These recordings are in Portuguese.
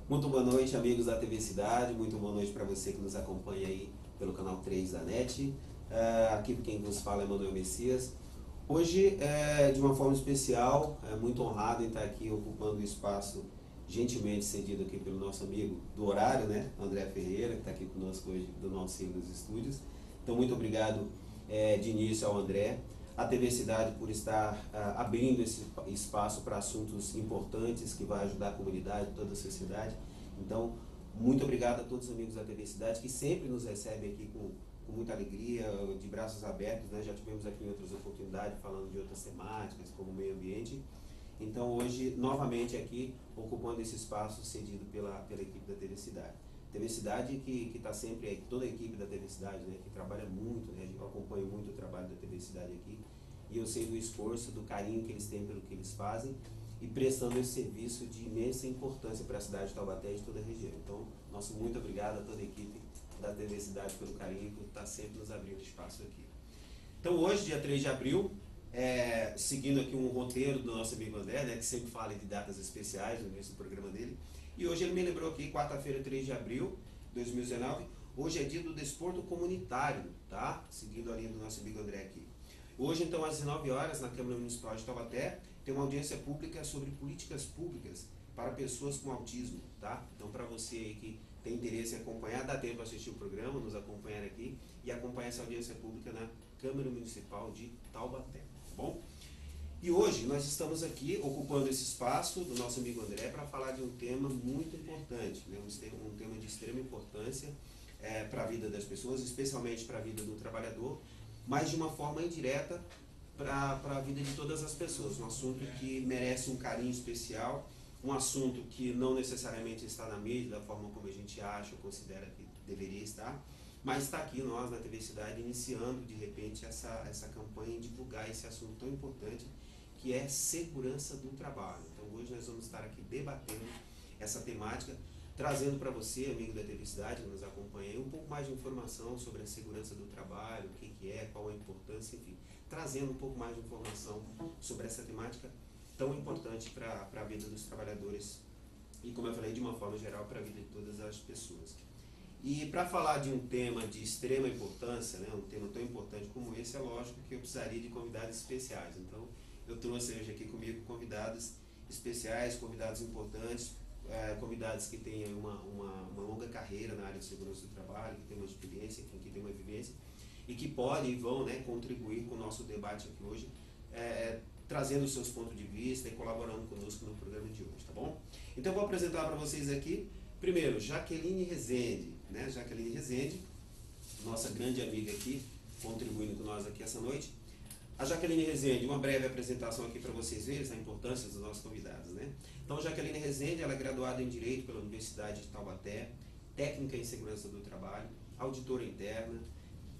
Muito boa noite, amigos da TV Cidade, muito boa noite para você que nos acompanha aí pelo canal 3 da NET. Aqui quem nos fala é Manuel Messias. Hoje, de uma forma especial, muito honrado em estar aqui ocupando o espaço gentilmente cedido aqui pelo nosso amigo do horário, né, André Ferreira, que está aqui conosco hoje do nosso Cine dos Estúdios. Então, muito obrigado de início ao André, a TV Cidade por estar abrindo esse espaço para assuntos importantes que vai ajudar a comunidade, toda a sociedade. Então, muito obrigado a todos os amigos da TV Cidade que sempre nos recebem aqui com muita alegria, de braços abertos, né? Já tivemos aqui em outras oportunidades falando de outras temáticas, como o meio ambiente. Então, hoje, novamente aqui, ocupando esse espaço cedido pela equipe da TV Cidade. TV Cidade que está sempre aí, toda a equipe da TV Cidade, né, que trabalha muito, né, eu acompanho muito o trabalho da TV Cidade aqui, e eu sei do esforço, do carinho que eles têm pelo que eles fazem, e prestando esse serviço de imensa importância para a cidade de Taubaté e de toda a região. Então, nosso muito obrigado a toda a equipe da TV Cidade pelo carinho, por estar sempre nos abrindo espaço aqui. Então, hoje, dia 3 de abril, seguindo aqui um roteiro do nosso amigo André, né, que sempre fala de datas especiais no início do programa dele, e hoje ele me lembrou aqui, quarta-feira, 3 de abril de 2019, hoje é dia do desporto comunitário, tá? Seguindo a linha do nosso amigo André aqui. Hoje, então, às 19 horas, na Câmara Municipal de Taubaté, tem uma audiência pública sobre políticas públicas para pessoas com autismo, tá? Então, para você aí que tem interesse em acompanhar, dá tempo para assistir o programa, nos acompanhar aqui e acompanhar essa audiência pública na Câmara Municipal de Taubaté, tá bom? E hoje nós estamos aqui ocupando esse espaço do nosso amigo André para falar de um tema muito importante, né? Um tema de extrema importância para a vida das pessoas, especialmente para a vida do trabalhador, mas de uma forma indireta para a vida de todas as pessoas. Um assunto que merece um carinho especial, um assunto que não necessariamente está na mídia da forma como a gente acha ou considera que deveria estar, mas está aqui nós na TV Cidade iniciando de repente essa campanha em divulgar esse assunto tão importante que é segurança do trabalho. Então hoje nós vamos estar aqui debatendo essa temática, trazendo para você, amigo da TV Cidade, que nos acompanha, um pouco mais de informação sobre a segurança do trabalho, o que é, qual a importância, enfim, trazendo um pouco mais de informação sobre essa temática tão importante para a vida dos trabalhadores e, como eu falei, de uma forma geral, para a vida de todas as pessoas. E para falar de um tema de extrema importância, né, um tema tão importante como esse, é lógico que eu precisaria de convidados especiais. Então, eu trouxe hoje aqui comigo convidados especiais, convidados importantes, convidados que têm uma longa carreira na área de segurança do trabalho, que têm uma experiência, enfim, que têm uma vivência e que podem e vão, né, contribuir com o nosso debate aqui hoje, trazendo os seus pontos de vista e colaborando conosco no programa de hoje, tá bom? Então, eu vou apresentar para vocês aqui, primeiro, Jaqueline Rezende, né? Jaqueline Rezende, nossa grande amiga aqui, contribuindo com nós aqui essa noite. A Jaqueline Rezende, uma breve apresentação aqui para vocês verem a importância dos nossos convidados, né? Então, Jaqueline Rezende, ela é graduada em Direito pela Universidade de Taubaté, técnica em Segurança do Trabalho, auditora interna,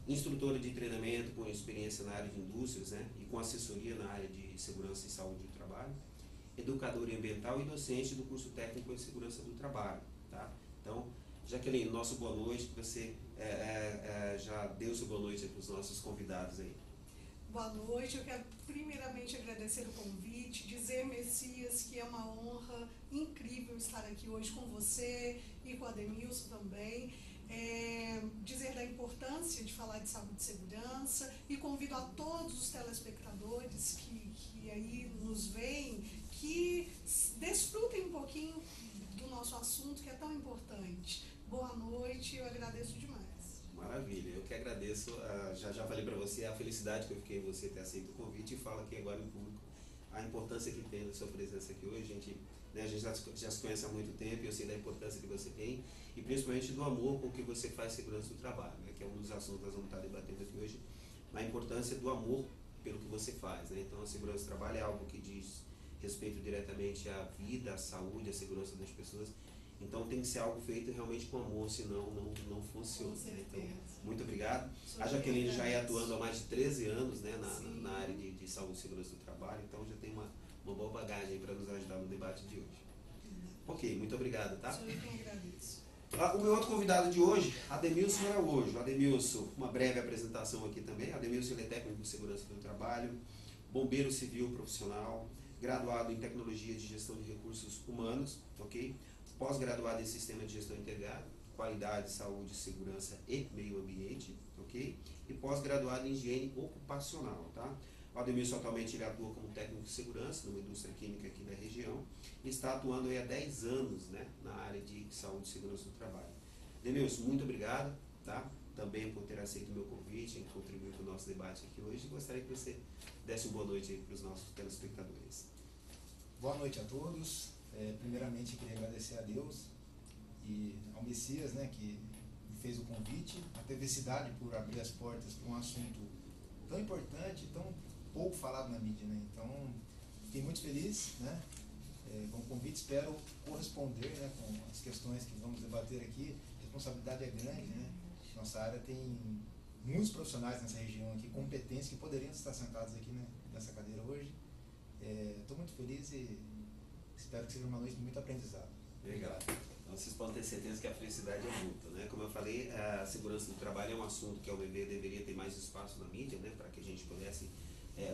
instrutora de treinamento com experiência na área de indústrias, né? E com assessoria na área de Segurança e Saúde do Trabalho, educadora ambiental e docente do curso técnico em Segurança do Trabalho, tá? Então, Jaqueline, nosso boa noite, que você já deu sua boa noite para os nossos convidados aí. Boa noite, eu quero primeiramente agradecer o convite, dizer, Messias, que é uma honra incrível estar aqui hoje com você e com a Ademilson também, dizer da importância de falar de saúde e segurança e convido a todos os telespectadores que aí nos veem, que desfrutem um pouquinho do nosso assunto que é tão importante. Boa noite, eu agradeço demais. Maravilha, eu que agradeço, já falei para você a felicidade que eu fiquei em você ter aceito o convite e falo aqui agora em público a importância que tem da sua presença aqui hoje. A gente já se conhece há muito tempo e eu sei da importância que você tem e principalmente do amor com que você faz segurança do trabalho, né, que é um dos assuntos que nós vamos estar debatendo aqui hoje, a importância do amor pelo que você faz, né? Então a segurança do trabalho é algo que diz respeito diretamente à vida, à saúde, à segurança das pessoas. Então tem que ser algo feito realmente com amor, senão não funciona. Né? Então, muito obrigado. A Jaqueline já é atuando há mais de 13 anos, né, na área de saúde e segurança do trabalho, então já tem uma boa bagagem para nos ajudar no debate de hoje. Ok, muito obrigado, tá? Eu que agradeço. O meu outro convidado de hoje, Ademilson Araújo. Ademilson, uma breve apresentação aqui também. Ademilson, ele é técnico de segurança do trabalho, bombeiro civil profissional, graduado em tecnologia de gestão de recursos humanos, ok? Pós-graduado em sistema de gestão integrado, qualidade, saúde, segurança e meio ambiente, ok? E pós-graduado em higiene ocupacional, tá? O Ademilson atualmente ele atua como técnico de segurança numa indústria química aqui da região e está atuando aí há 10 anos, né, na área de saúde e segurança do trabalho. Ademilson, muito obrigado, tá? Também por ter aceito o meu convite e contribuir para o nosso debate aqui hoje. Gostaria que você desse uma boa noite aí para os nossos telespectadores. Boa noite a todos. Primeiramente, queria agradecer a Deus e ao Messias, né, que me fez o convite, a TVcidade por abrir as portas para um assunto tão importante, tão pouco falado na mídia, né? Então, fiquei muito feliz, né, com o convite. Espero corresponder, né, com as questões que vamos debater aqui. A responsabilidade é grande, né? Nossa área tem muitos profissionais nessa região aqui, competentes, que poderiam estar sentados aqui, né, nessa cadeira hoje. Estou muito feliz e espero que seja uma noite de muito aprendizado. Legal. Então, vocês podem ter certeza que a felicidade é mútua, né? Como eu falei, a segurança do trabalho é um assunto que, ao meu ver, deveria ter mais espaço na mídia, né? Para que a gente pudesse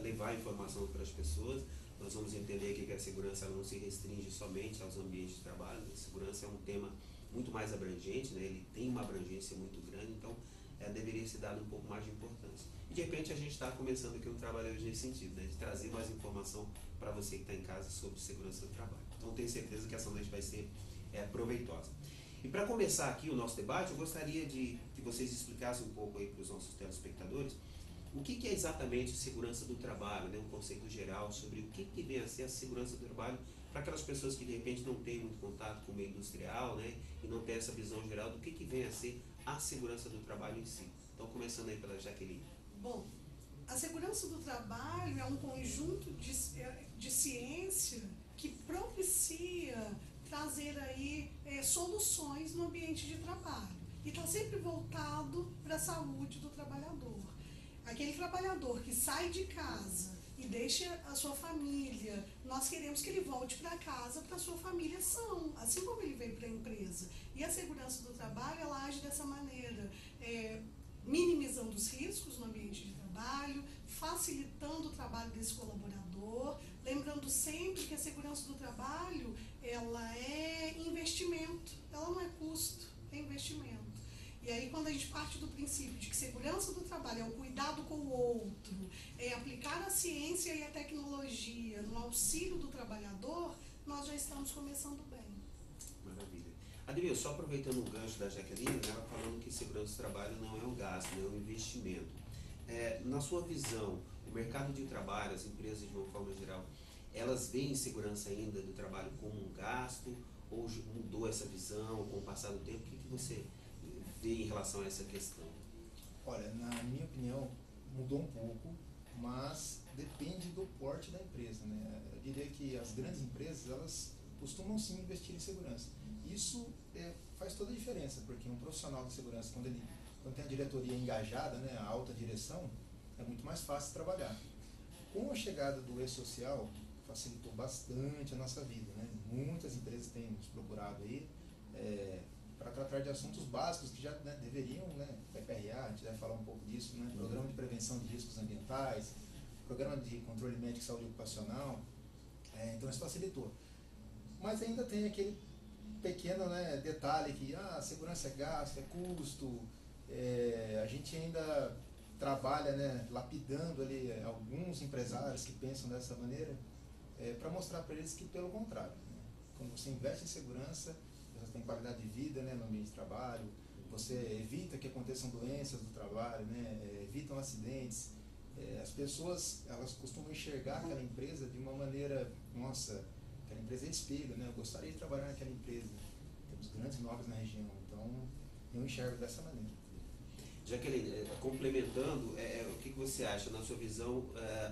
levar a informação para as pessoas. Nós vamos entender aqui que a segurança ela não se restringe somente aos ambientes de trabalho. A segurança é um tema muito mais abrangente, né? Ele tem uma abrangência muito grande, então deveria ser dado um pouco mais de importância. E de repente a gente está começando aqui um trabalho hoje nesse sentido, né? De trazer mais informação para você que está em casa sobre segurança do trabalho. Então tenho certeza que essa noite vai ser proveitosa. E para começar aqui o nosso debate, eu gostaria de que vocês explicassem um pouco aí para os nossos telespectadores o que é exatamente segurança do trabalho, né? Um conceito geral sobre o que vem a ser a segurança do trabalho para aquelas pessoas que de repente não têm muito contato com o meio industrial, né? E não têm essa visão geral do que vem a ser a segurança do trabalho em si. Então, começando aí pela Jaqueline. Bom, a segurança do trabalho é um conjunto de ciência que propicia trazer aí soluções no ambiente de trabalho. E está sempre voltado para a saúde do trabalhador. Aquele trabalhador que sai de casa e deixa a sua família, nós queremos que ele volte para casa, para a sua família são, assim como ele veio para a empresa. E a segurança do trabalho, ela age dessa maneira, minimizando os riscos no ambiente de trabalho, facilitando o trabalho desse colaborador, lembrando sempre que a segurança do trabalho, ela é investimento, ela não é custo, é investimento. E aí, quando a gente parte do princípio de que segurança do trabalho é o cuidado com o outro, é aplicar a ciência e a tecnologia no auxílio do trabalhador, nós já estamos começando bem. Maravilha. Ademilson, só aproveitando o gancho da Jaqueline, ela falando que segurança do trabalho não é um gasto, não é um investimento. Na sua visão, o mercado de trabalho, as empresas de uma forma geral, elas veem segurança ainda do trabalho como um gasto ou mudou essa visão com o passar do tempo? O que você vê em relação a essa questão? Olha, na minha opinião, mudou um pouco, mas depende do porte da empresa, né? Eu diria que as grandes empresas, elas costumam sim investir em segurança. Isso faz toda a diferença, porque um profissional de segurança, quando tem a diretoria engajada, né, a alta direção, é muito mais fácil trabalhar. Com a chegada do e-social, facilitou bastante a nossa vida, né? Muitas empresas têm nos procurado aí para tratar de assuntos básicos que já, né, deveriam, né, PPRA, a gente deve falar um pouco disso, né, programa de prevenção de riscos ambientais, programa de controle médico e saúde ocupacional, então isso facilitou. Mas ainda tem aquele pequeno, né, detalhe que segurança é gasto, é custo, a gente ainda trabalha, né, lapidando ali alguns empresários que pensam dessa maneira, para mostrar para eles que pelo contrário, né, quando você investe em segurança, você tem qualidade de vida, né, no ambiente de trabalho, você evita que aconteçam doenças do trabalho, né, evitam acidentes. As pessoas, elas costumam enxergar aquela empresa de uma maneira, nossa, aquela empresa é espelho, né, eu gostaria de trabalhar naquela empresa. Temos grandes nomes na região, então eu enxergo dessa maneira. Jaqueline, complementando, o que você acha, na sua visão,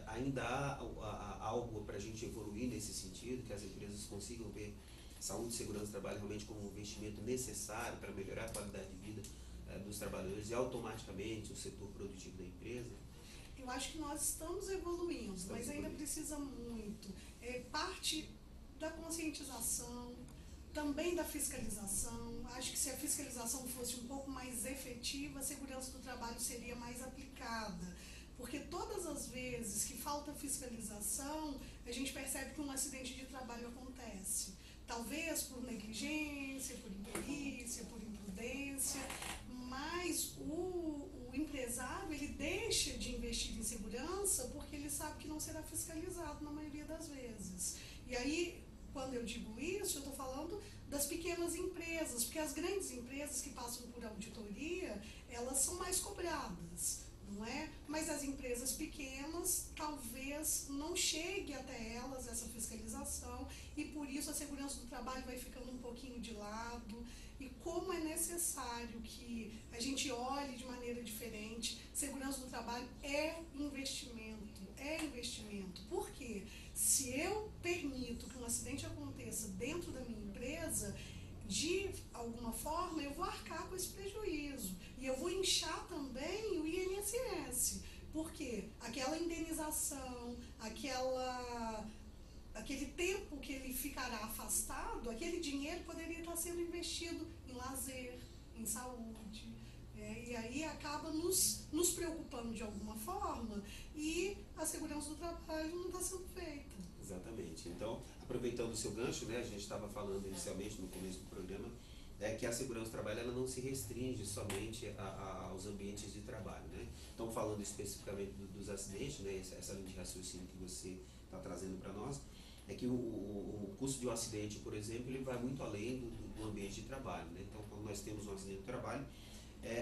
ainda há algo para a gente evoluir nesse sentido, que as empresas consigam ver saúde e segurança do trabalho realmente como um investimento necessário para melhorar a qualidade de vida dos trabalhadores e automaticamente o setor produtivo da empresa? Eu acho que nós estamos evoluindo, mas ainda precisa muito. Parte da conscientização, também da fiscalização. Acho que se a fiscalização fosse um pouco mais efetiva, a segurança do trabalho seria mais aplicada. Porque todas as vezes que falta fiscalização, a gente percebe que um acidente de trabalho acontece. Talvez por negligência, por imperícia, por imprudência, mas o empresário, ele deixa de investir em segurança porque ele sabe que não será fiscalizado na maioria das vezes. E aí, quando eu digo isso, eu estou falando das pequenas empresas, porque as grandes empresas que passam por auditoria, elas são mais cobradas, não é? Mas as empresas pequenas, talvez não chegue até elas essa fiscalização e por isso a segurança do trabalho vai ficando um pouquinho de lado. E como é necessário que a gente olhe de maneira diferente, segurança do trabalho é investimento, é investimento. Por quê? Se eu permito que um acidente aconteça dentro da minha empresa, de alguma forma eu vou arcar com esse prejuízo e eu vou inchar também o INSS, porque aquela indenização, aquele tempo que ele ficará afastado, aquele dinheiro poderia estar sendo investido em lazer, em saúde, e aí acaba nos preocupando de alguma forma e a segurança do trabalho não está sendo feita. Exatamente. Então, aproveitando o seu gancho, né, a gente estava falando inicialmente no começo do programa, que a segurança do trabalho ela não se restringe somente aos ambientes de trabalho, né? Então, falando especificamente dos acidentes, né, essa linha de raciocínio que você está trazendo para nós, é que o custo de um acidente, por exemplo, ele vai muito além do ambiente de trabalho, né? Então, quando nós temos um acidente de trabalho,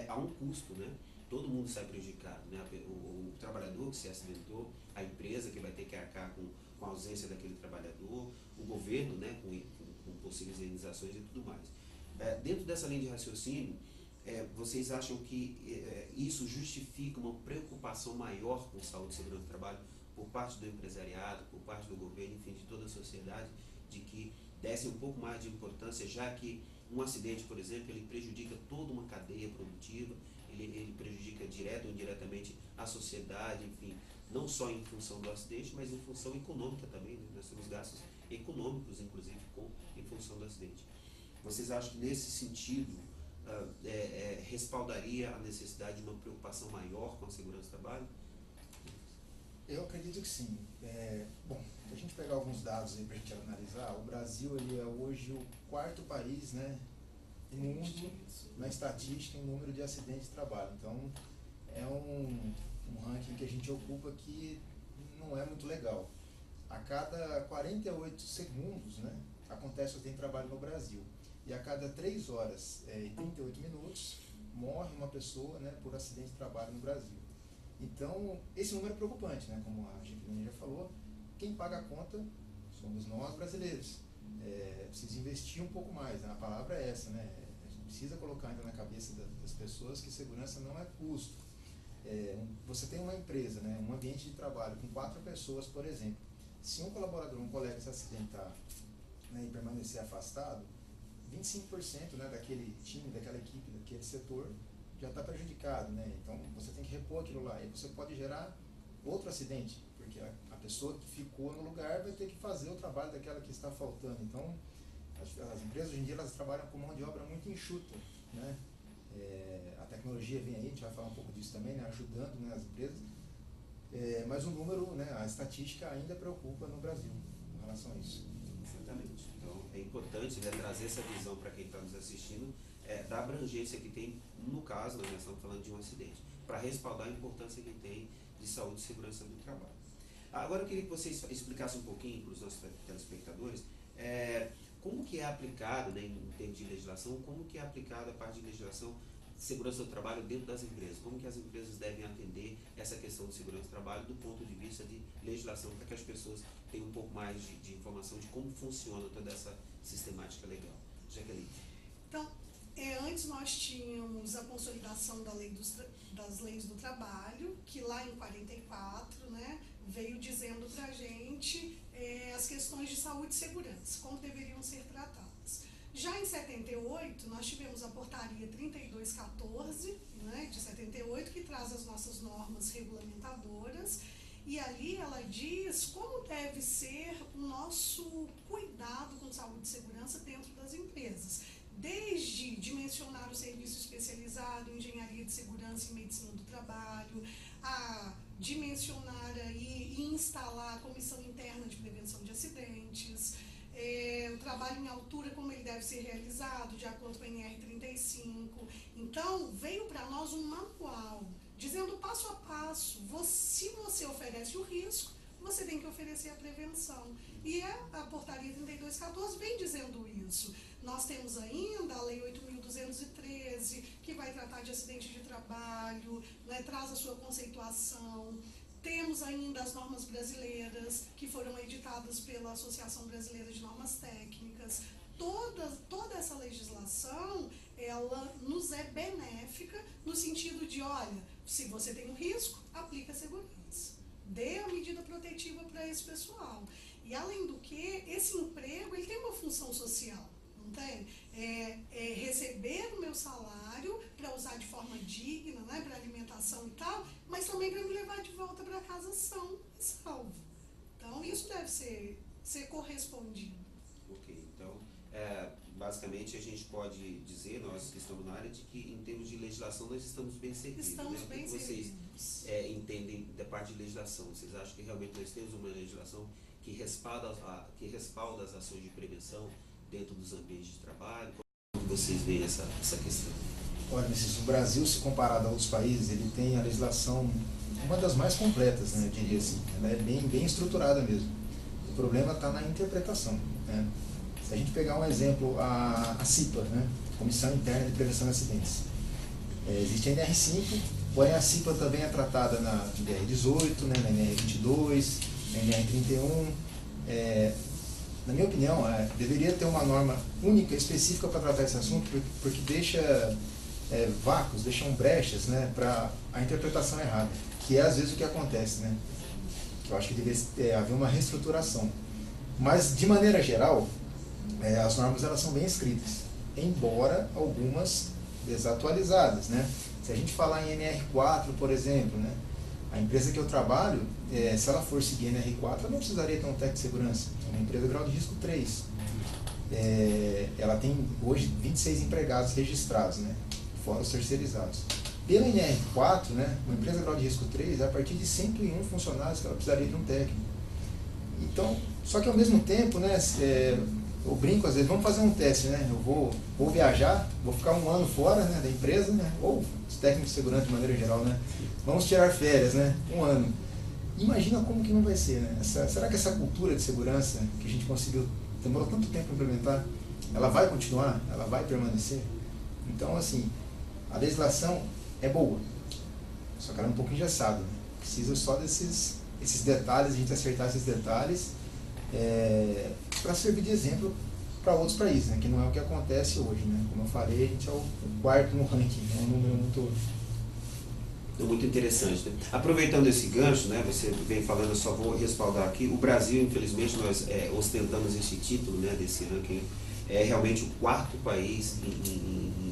há um custo, né? Todo mundo sai prejudicado, né? O trabalhador que se acidentou, a empresa que vai ter que arcar com a ausência daquele trabalhador, o governo, né? Com possíveis indenizações e tudo mais. Dentro dessa linha de raciocínio, vocês acham que isso justifica uma preocupação maior com saúde e segurança do trabalho por parte do empresariado, por parte do governo, enfim, de toda a sociedade, de que desse um pouco mais de importância, já que um acidente, por exemplo, ele prejudica toda uma cadeia produtiva, ele prejudica direto ou indiretamente a sociedade, enfim, não só em função do acidente, mas em função econômica também, né? Nós temos gastos econômicos, inclusive, em função do acidente. Vocês acham que nesse sentido respaldaria a necessidade de uma preocupação maior com a segurança do trabalho? Eu acredito que sim. Bom, se a gente pegar alguns dados aí para a gente analisar, o Brasil ele é hoje o 4º país, né, no mundo, na estatística, em número de acidentes de trabalho. Então, é um ranking que a gente ocupa que não é muito legal. A cada 48 segundos, né, acontece um acidente de trabalho no Brasil. E a cada 3 horas e 38 minutos, morre uma pessoa, né, por acidente de trabalho no Brasil. Então, esse número é preocupante, né? Como a Jacqueline já falou, quem paga a conta somos nós brasileiros. Precisa investir um pouco mais, né? A palavra é essa, né? A gente precisa colocar ainda na cabeça das pessoas que segurança não é custo. Você tem uma empresa, né? Um ambiente de trabalho com 4 pessoas, por exemplo. Se um colaborador, um colega se acidentar, né, e permanecer afastado, 25%, né, daquele time, daquela equipe, daquele setor já está prejudicado, né? Então você tem que repor aquilo lá e você pode gerar outro acidente, porque a pessoa que ficou no lugar vai ter que fazer o trabalho daquela que está faltando. Então as empresas hoje em dia elas trabalham com mão de obra muito enxuta, né? A tecnologia vem aí, a gente vai falar um pouco disso também, né? Ajudando, né, as empresas, mas o número, né, a estatística ainda preocupa no Brasil em relação a isso. Exatamente. Então é importante, né, trazer essa visão para quem está nos assistindo, da abrangência que tem, no caso, nós estamos falando de um acidente, para respaldar a importância que tem de saúde e segurança do trabalho. Agora eu queria que vocês explicassem um pouquinho para os nossos telespectadores como que é aplicado, né, em termos de legislação, como que é aplicada a parte de legislação de segurança do trabalho dentro das empresas, como que as empresas devem atender essa questão de segurança do trabalho do ponto de vista de legislação, para que as pessoas tenham um pouco mais de informação de como funciona toda essa sistemática legal. Jacqueline. Então, antes nós tínhamos a consolidação das leis do trabalho, que lá em 44, né, veio dizendo para a gente as questões de saúde e segurança, como deveriam ser tratadas. Já em 78, nós tivemos a portaria 3214, né, de 78, que traz as nossas normas regulamentadoras, e ali ela diz como deve ser o nosso cuidado com saúde e segurança dentro das empresas. desde dimensionar o serviço especializado em engenharia de segurança e medicina do trabalho, a dimensionar aí e instalar a comissão interna de prevenção de acidentes, o trabalho em altura, como ele deve ser realizado, de acordo com a NR35. Então, veio para nós um manual, dizendo passo a passo, se você oferece o risco, você tem que oferecer a prevenção. E a portaria 3214 vem dizendo isso. Nós temos ainda a lei 8.213, que vai tratar de acidente de trabalho, né, traz a sua conceituação. Temos ainda as normas brasileiras, que foram editadas pela Associação Brasileira de Normas Técnicas. Toda essa legislação, ela nos é benéfica no sentido de, olha, se você tem um risco, aplica a segurança. Dê a medida protetiva para esse pessoal. E, além do que, esse emprego ele tem uma função social, não tem? Receber o meu salário para usar de forma digna, né, para alimentação e tal, mas também para me levar de volta para casa são e salvo. Então, isso deve ser correspondido. Ok, então, basicamente a gente pode dizer, nós que estamos na área, de que em termos de legislação nós estamos bem servidos. Estamos né? bem Vocês servidos. entendem da parte de legislação? Vocês acham que realmente nós temos uma legislação que respalda as ações de prevenção dentro dos ambientes de trabalho? Como vocês veem essa questão? Olha, o Brasil, se comparado a outros países, ele tem a legislação, uma das mais completas, né, eu diria assim. Ela é bem estruturada mesmo. O problema está na interpretação, né? Se a gente pegar um exemplo, a CIPA, né, Comissão Interna de Prevenção de Acidentes. Existe a NR5, porém a CIPA também é tratada na NR18, né, na NR22, na NR31. Na minha opinião, deveria ter uma norma única, específica para tratar esse assunto, porque deixa vácuos, deixam brechas, né, para a interpretação errada, que é às vezes o que acontece, né? Eu acho que deveria haver uma reestruturação. Mas, de maneira geral, as normas elas são bem escritas, embora algumas desatualizadas, né? Se a gente falar em NR4, por exemplo, né, a empresa que eu trabalho, se ela for seguir NR4, ela não precisaria ter um técnico de segurança. É uma empresa grau de risco 3. Ela tem hoje 26 empregados registrados, né, fora os terceirizados. Pela NR4, né, uma empresa grau de risco 3, é a partir de 101 funcionários que ela precisaria de um técnico. Então, só que ao mesmo tempo, né, eu brinco às vezes, vamos fazer um teste, né? Eu vou viajar, vou ficar um ano fora, né, da empresa, né? Ou os técnicos de segurança de maneira geral, né? Vamos tirar férias, né? Um ano. Imagina como que não vai ser, né? Será que essa cultura de segurança que a gente conseguiu, demorou tanto tempo para implementar, ela vai continuar? Ela vai permanecer? Então, assim, a legislação é boa, só que ela é um pouco engessada, né? Precisa só esses detalhes, a gente acertar esses detalhes, para servir de exemplo para outros países, né? Que não é o que acontece hoje, né? Como eu falei, a gente é o quarto no ranking, é um número muito interessante, né? Aproveitando esse gancho, né, você vem falando, eu só vou respaldar aqui, o Brasil, infelizmente, nós ostentamos esse título, né, desse ranking, é realmente o quarto país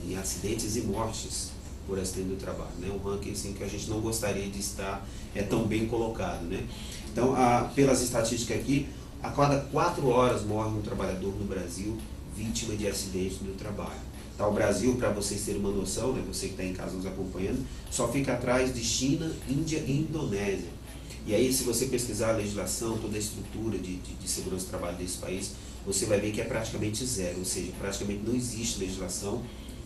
em acidentes e mortes por acidente do trabalho, né? Um ranking assim, que a gente não gostaria de estar tão bem colocado, né? Então, pelas estatísticas aqui, a cada 4 horas morre um trabalhador no Brasil vítima de acidente no trabalho. Tá, o Brasil, para vocês terem uma noção, né, você que está em casa nos acompanhando, só fica atrás de China, Índia e Indonésia. E aí, se você pesquisar a legislação, toda a estrutura de segurança do trabalho desse país, você vai ver que é praticamente zero, ou seja, praticamente não existe legislação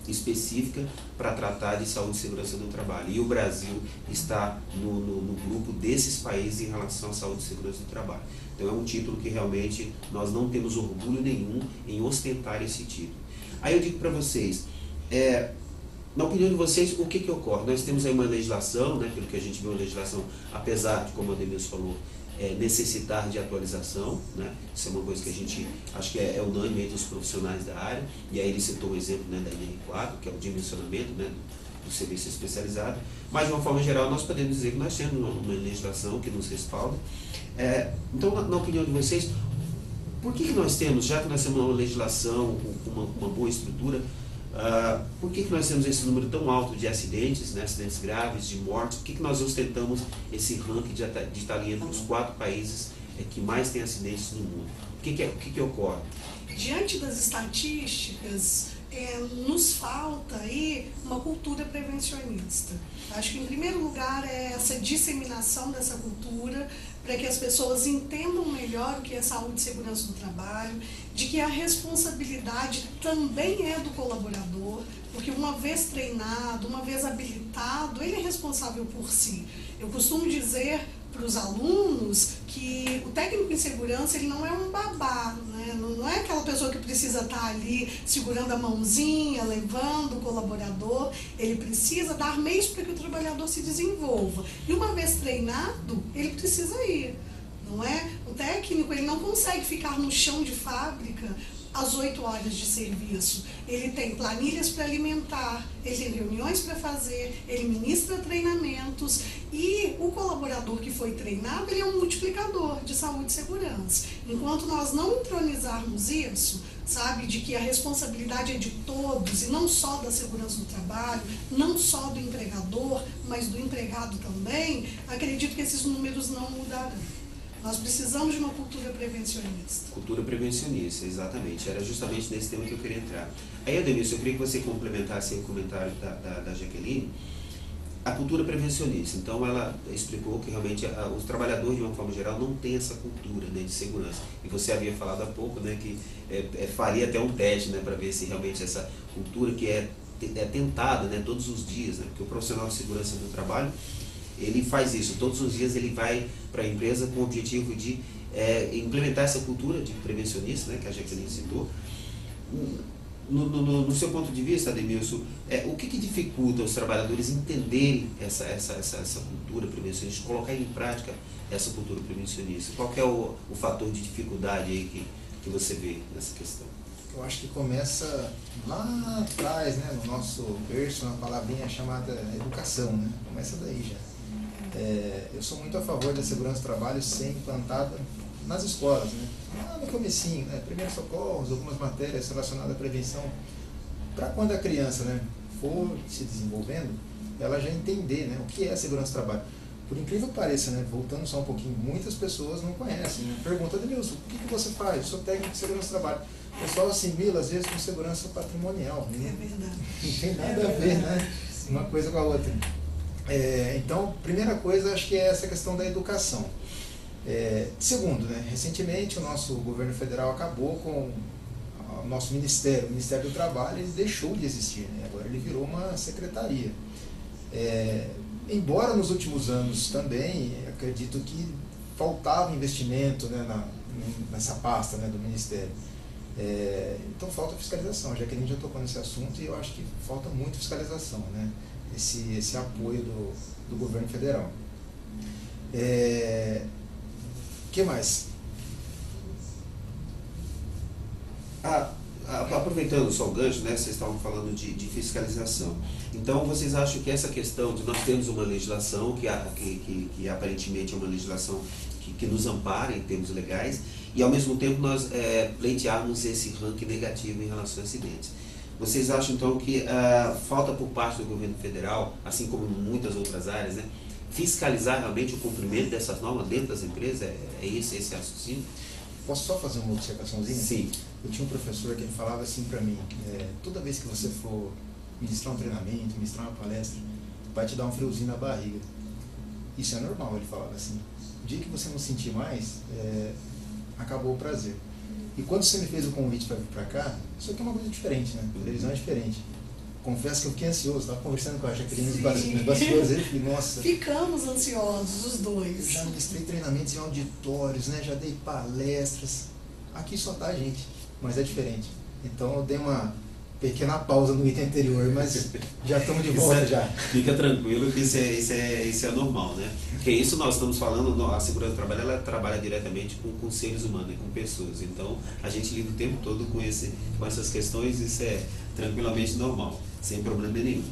específica para tratar de saúde e segurança do trabalho. E o Brasil está no grupo desses países em relação à saúde e segurança do trabalho. Então é um título que realmente nós não temos orgulho nenhum em ostentar esse título. Aí eu digo para vocês, na opinião de vocês, o que ocorre? Nós temos aí uma legislação, né, pelo que a gente viu, uma legislação, apesar de, como a Ademilson falou, necessitar de atualização, né? Isso é uma coisa que a gente acho que é unânime entre os profissionais da área, e aí ele citou o exemplo, né, da NR4, que é o dimensionamento, né, do serviço especializado, mas de uma forma geral nós podemos dizer que nós temos uma legislação que nos respalda. Então, na opinião de vocês, por que nós temos, já que nós temos uma legislação com uma boa estrutura, por que nós temos esse número tão alto de acidentes, né, acidentes graves, de mortes? Por que nós ostentamos esse ranking de estar ali entre os 4 países que mais têm acidentes no mundo? O que ocorre? Diante das estatísticas, nos falta aí uma cultura prevencionista. Acho que, em primeiro lugar, é essa disseminação dessa cultura para que as pessoas entendam melhor o que é saúde e segurança do trabalho, de que a responsabilidade também é do colaborador, porque uma vez treinado, uma vez habilitado, ele é responsável por si. Eu costumo dizer para os alunos que o técnico em segurança ele não é um babá, né? Não é aquela pessoa que precisa estar ali segurando a mãozinha, levando o colaborador. Ele precisa dar meios para que o trabalhador se desenvolva. E uma vez treinado, ele precisa ir, não é? O técnico ele não consegue ficar no chão de fábrica às 8 horas de serviço. Ele tem planilhas para alimentar, ele tem reuniões para fazer, ele ministra treinamentos e o colaborador que foi treinado, ele é um multiplicador de saúde e segurança. Enquanto nós não entronizarmos isso, sabe, de que a responsabilidade é de todos e não só da segurança do trabalho, não só do empregador, mas do empregado também, acredito que esses números não mudarão. Nós precisamos de uma cultura prevencionista. Cultura prevencionista, exatamente. Era justamente nesse tema que eu queria entrar. Aí, Ademilson, eu queria que você complementasse o comentário da Jaqueline. A cultura prevencionista. Então, ela explicou que realmente os trabalhadores, de uma forma geral, não têm essa cultura, né, de segurança. E você havia falado há pouco, né, que faria até um teste, né, para ver se realmente essa cultura que é tentada, né, todos os dias, né, porque o profissional de segurança do trabalho, ele faz isso, todos os dias ele vai para a empresa com o objetivo de implementar essa cultura de prevencionista, né, que a Jaqueline citou. No seu ponto de vista, Ademilson, o que dificulta os trabalhadores entenderem essa cultura prevencionista, colocar em prática essa cultura prevencionista? Qual que é o fator de dificuldade aí que você vê nessa questão? Eu acho que começa lá atrás, né, no nosso berço, uma palavrinha chamada educação, né? Começa daí já. Eu sou muito a favor da segurança do trabalho ser implantada nas escolas, né? Lá no comecinho, né? Primeiros socorros, algumas matérias relacionadas à prevenção, para quando a criança, né, for se desenvolvendo, ela já entender, né, o que é segurança do trabalho. Por incrível que pareça, né, voltando só um pouquinho, muitas pessoas não conhecem, né? Pergunta, Ademilson, o que você faz? Eu sou técnico de segurança do trabalho. O pessoal assimila, às vezes, com segurança patrimonial. Né? É verdade. Não tem nada a ver, né? Uma coisa com a outra. Então, primeira coisa, acho que é essa questão da educação. Segundo, né, recentemente o nosso governo federal acabou com o nosso ministério, o Ministério do Trabalho, ele deixou de existir, né? Agora ele virou uma secretaria. Embora nos últimos anos também, acredito que faltava investimento, né, nessa pasta, né, do Ministério. Então falta fiscalização, já que a gente já tocou nesse assunto, e eu acho que falta muito fiscalização, né? Esse apoio do governo federal. Que mais? Aproveitando só o gancho, né, vocês estavam falando de fiscalização. Então, vocês acham que essa questão de nós termos uma legislação que aparentemente é uma legislação que nos ampara em termos legais, e ao mesmo tempo nós pleitearmos esse ranking negativo em relação a acidentes. Vocês acham então que falta por parte do governo federal, assim como em muitas outras áreas, né, fiscalizar realmente o cumprimento dessas normas dentro das empresas? É esse raciocínio? Posso só fazer uma observaçãozinha? Sim. Eu tinha um professor que ele falava assim para mim, toda vez que você for ministrar um treinamento, ministrar uma palestra, vai te dar um friozinho na barriga. Isso é normal, ele falava assim. O dia que você não sentir mais, acabou o prazer. E quando você me fez o convite para vir para cá, isso aqui é uma coisa diferente, né? A televisão é diferente. Confesso que eu fiquei ansioso, estava conversando com a Jaqueline nos bastidores, ele falou, nossa... Ficamos ansiosos, os dois. Eu já ministrei treinamentos em auditórios, né? Já dei palestras. Aqui só tá a gente, mas é diferente. Então eu dei uma pequena pausa no item anterior, mas já estamos de volta já. Fica tranquilo que isso é normal, né? Porque isso nós estamos falando, a segurança do trabalho, ela trabalha diretamente com seres humanos, com pessoas. Então a gente lida o tempo todo com essas questões, isso é tranquilamente normal, sem problema nenhum.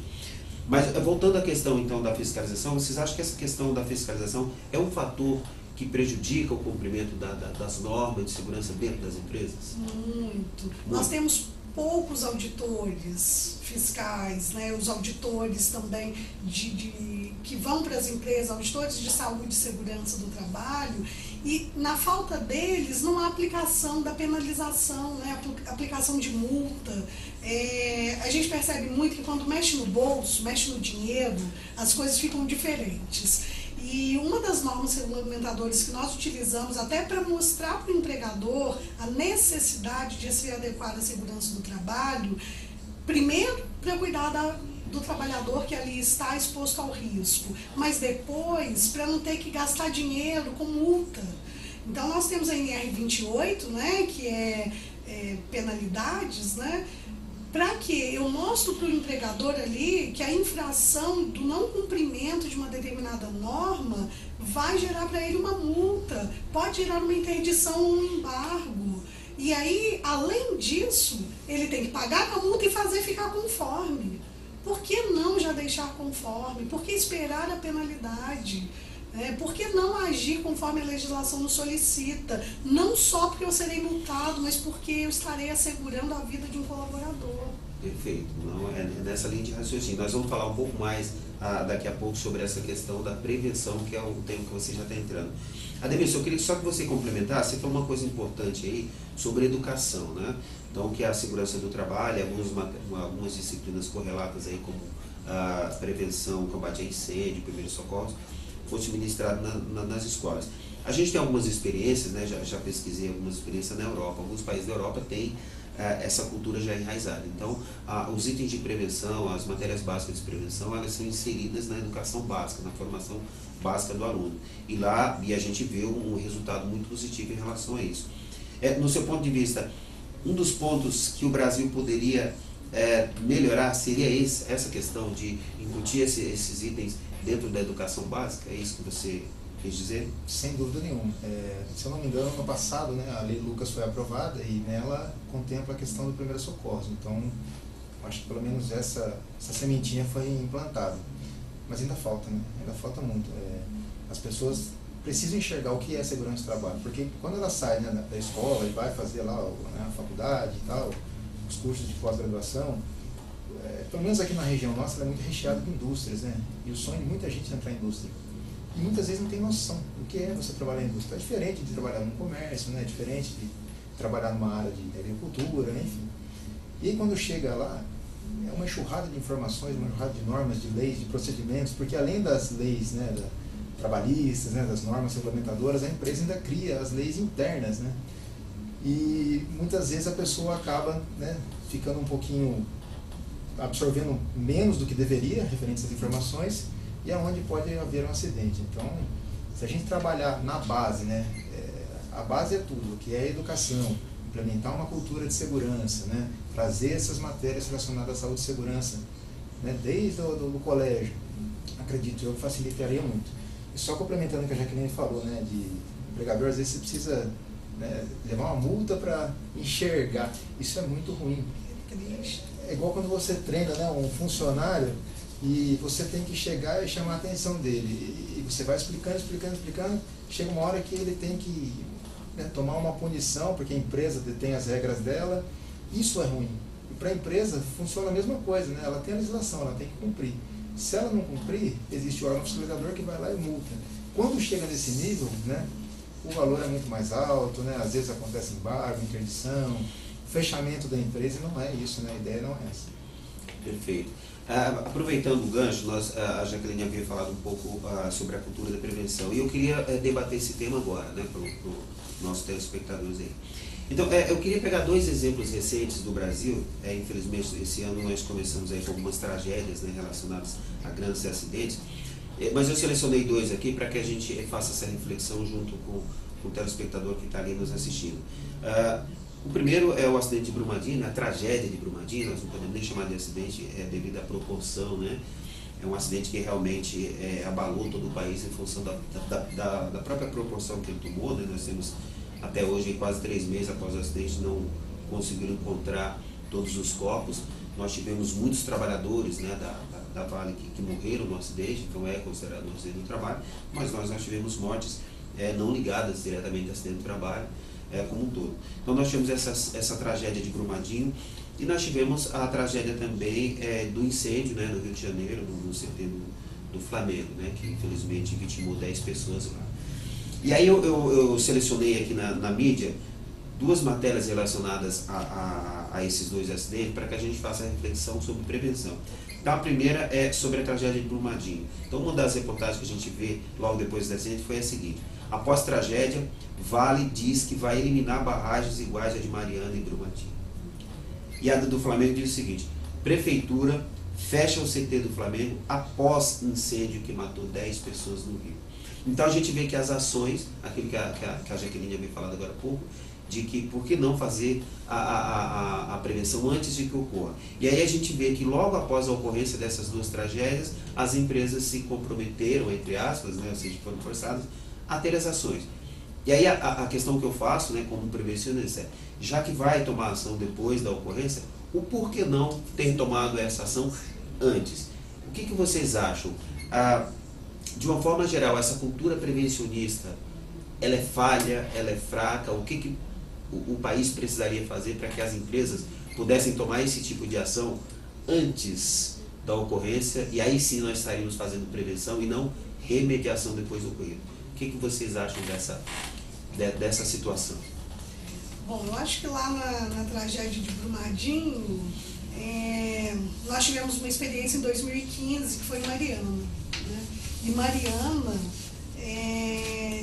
Mas voltando à questão então da fiscalização, vocês acham que essa questão da fiscalização é um fator que prejudica o cumprimento das normas de segurança dentro das empresas? Muito. Nós temos poucos auditores fiscais, né, os auditores também que vão para as empresas, auditores de saúde e segurança do trabalho, e na falta deles não há aplicação da penalização, né, aplicação de multa. A gente percebe muito que quando mexe no bolso, mexe no dinheiro, as coisas ficam diferentes. E uma das normas regulamentadoras que nós utilizamos até para mostrar para o empregador a necessidade de se adequar à segurança do trabalho, primeiro para cuidar do trabalhador que ali está exposto ao risco, mas depois para não ter que gastar dinheiro com multa. Então nós temos a NR28, né, que é penalidades, né, para que eu mostro para o empregador ali que a infração do não cumprimento de uma determinada norma vai gerar para ele uma multa, pode gerar uma interdição ou um embargo. E aí, além disso, ele tem que pagar a multa e fazer ficar conforme. Por que não já deixar conforme? Por que esperar a penalidade? Por que não agir conforme a legislação nos solicita? Não só porque eu serei multado, mas porque eu estarei assegurando a vida de um colaborador. Perfeito. Não, é nessa linha de raciocínio. Nós vamos falar um pouco mais daqui a pouco sobre essa questão da prevenção, que é o tema que você já está entrando. Ademir, eu queria só que você complementasse, você falou uma coisa importante aí sobre educação, né? Então, que é a segurança do trabalho, algumas disciplinas correlatas aí, como a prevenção, combate a incêndio, primeiros socorros, fosse ministrado nas escolas. A gente tem algumas experiências, né? Já pesquisei algumas experiências na Europa. Alguns países da Europa têm essa cultura já enraizada. Então, os itens de prevenção, as matérias básicas de prevenção, elas são inseridas na educação básica, na formação básica do aluno. E lá, a gente vê um resultado muito positivo em relação a isso. No seu ponto de vista, um dos pontos que o Brasil poderia melhorar seria essa questão de incutir esses itens dentro da educação básica? É isso que você quis dizer? Sem dúvida nenhuma. Se eu não me engano, no passado, né, a Lei Lucas foi aprovada e nela contempla a questão do primeiro socorro. Então, acho que pelo menos essa sementinha foi implantada. Mas ainda falta, né? Ainda falta muito. As pessoas precisam enxergar o que é segurança do trabalho, porque quando ela sai, né, da escola e vai fazer lá a faculdade e tal, os cursos de pós-graduação, pelo menos aqui na região nossa, ela é muito recheada de indústrias, né? E o sonho de muita gente é entrar em indústria. E muitas vezes não tem noção do que é você trabalhar em indústria. É diferente de trabalhar no comércio, né? É diferente de trabalhar numa área de agricultura, enfim. E aí quando chega lá, é uma enxurrada de informações, uma enxurrada de normas, de leis, de procedimentos, porque além das leis, né, trabalhistas, né, das normas regulamentadoras, a empresa ainda cria as leis internas, né? E muitas vezes a pessoa acaba, né, ficando um pouquinho, absorvendo menos do que deveria referente às informações, e é onde pode haver um acidente. Então, se a gente trabalhar na base, né, a base é tudo, que é a educação, implementar uma cultura de segurança, né, trazer essas matérias relacionadas à saúde e segurança, né, desde o colégio, acredito eu, facilitaria muito. E só complementando o que a Jaqueline falou, né, de empregador, às vezes você precisa, né, levar uma multa para enxergar. Isso é muito ruim. É igual quando você treina, né, um funcionário e você tem que chegar e chamar a atenção dele. E você vai explicando, chega uma hora que ele tem que, né, tomar uma punição, porque a empresa detém as regras dela. Isso é ruim. E para a empresa funciona a mesma coisa, né? Ela tem a legislação, ela tem que cumprir. Se ela não cumprir, existe o órgão fiscalizador que vai lá e multa. Quando chega nesse nível, né, o valor é muito mais alto, né? Às vezes acontece embargo, interdição, fechamento da empresa, e não é isso, né? A ideia não é essa. Perfeito. Aproveitando o gancho, a Jaqueline havia falado um pouco sobre a cultura da prevenção, e eu queria debater esse tema agora, né, para os nossos telespectadores aí. Então, eu queria pegar dois exemplos recentes do Brasil. Infelizmente, esse ano nós começamos aí com algumas tragédias, né, relacionadas a grandes acidentes, mas eu selecionei dois aqui para que a gente faça essa reflexão junto com o telespectador que está ali nos assistindo. O primeiro é o acidente de Brumadinho, a tragédia de Brumadinho. Nós não podemos nem chamar de acidente devido à proporção, né? É um acidente que realmente abalou todo o país em função da própria proporção que ele tomou, né? Nós temos até hoje, quase 3 meses após o acidente, não conseguiram encontrar todos os corpos. Nós tivemos muitos trabalhadores, né, da Vale que morreram no acidente, então é considerado um acidente do trabalho, mas nós tivemos mortes não ligadas diretamente ao acidente do trabalho, como um todo. Então nós tivemos essa tragédia de Brumadinho, E nós tivemos a tragédia também do incêndio, né, no Rio de Janeiro, no CT do Flamengo, né, que infelizmente vitimou 10 pessoas lá. E aí eu selecionei aqui na mídia 2 matérias relacionadas a esses 2 acidentes para que a gente faça a reflexão sobre prevenção. Então a primeira é sobre a tragédia de Brumadinho. Então uma das reportagens que a gente vê logo depois do acidente foi a seguinte: após tragédia, Vale diz que vai eliminar barragens iguais à de Mariana e Brumadinho. E a do Flamengo diz o seguinte: prefeitura fecha o CT do Flamengo após incêndio que matou 10 pessoas no Rio. Então a gente vê que as ações, aquilo que a Jaqueline havia falado agora há pouco, de que por que não fazer a prevenção antes de que ocorra. E aí a gente vê que logo após a ocorrência dessas 2 tragédias, as empresas se comprometeram, entre aspas, né, ou seja, foram forçadas a ter as ações. E aí a questão que eu faço, né, como prevencionista, é, já que vai tomar ação depois da ocorrência, o porquê não ter tomado essa ação antes? O que vocês acham? De uma forma geral, essa cultura prevencionista, ela é falha, ela é fraca? O que o país precisaria fazer para que as empresas pudessem tomar esse tipo de ação antes da ocorrência? E aí sim nós estaríamos fazendo prevenção e não remediação depois do ocorrido. O que vocês acham dessa situação? Bom, eu acho que lá na tragédia de Brumadinho, nós tivemos uma experiência em 2015, que foi em Mariana. Né? E Mariana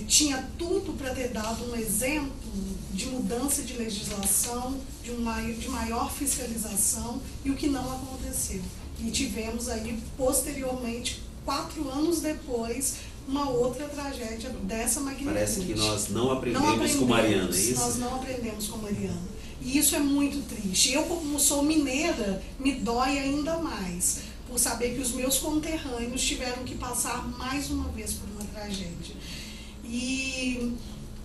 tinha tudo para ter dado um exemplo de mudança de legislação, de maior fiscalização, e o que não aconteceu. E tivemos aí, posteriormente, 4 anos depois, uma outra tragédia dessa magnitude. Parece que nós não aprendemos com Mariana, é isso? Nós não aprendemos com Mariana. E isso é muito triste. Eu, como sou mineira, me dói ainda mais, por saber que os meus conterrâneos tiveram que passar mais uma vez por uma tragédia. E,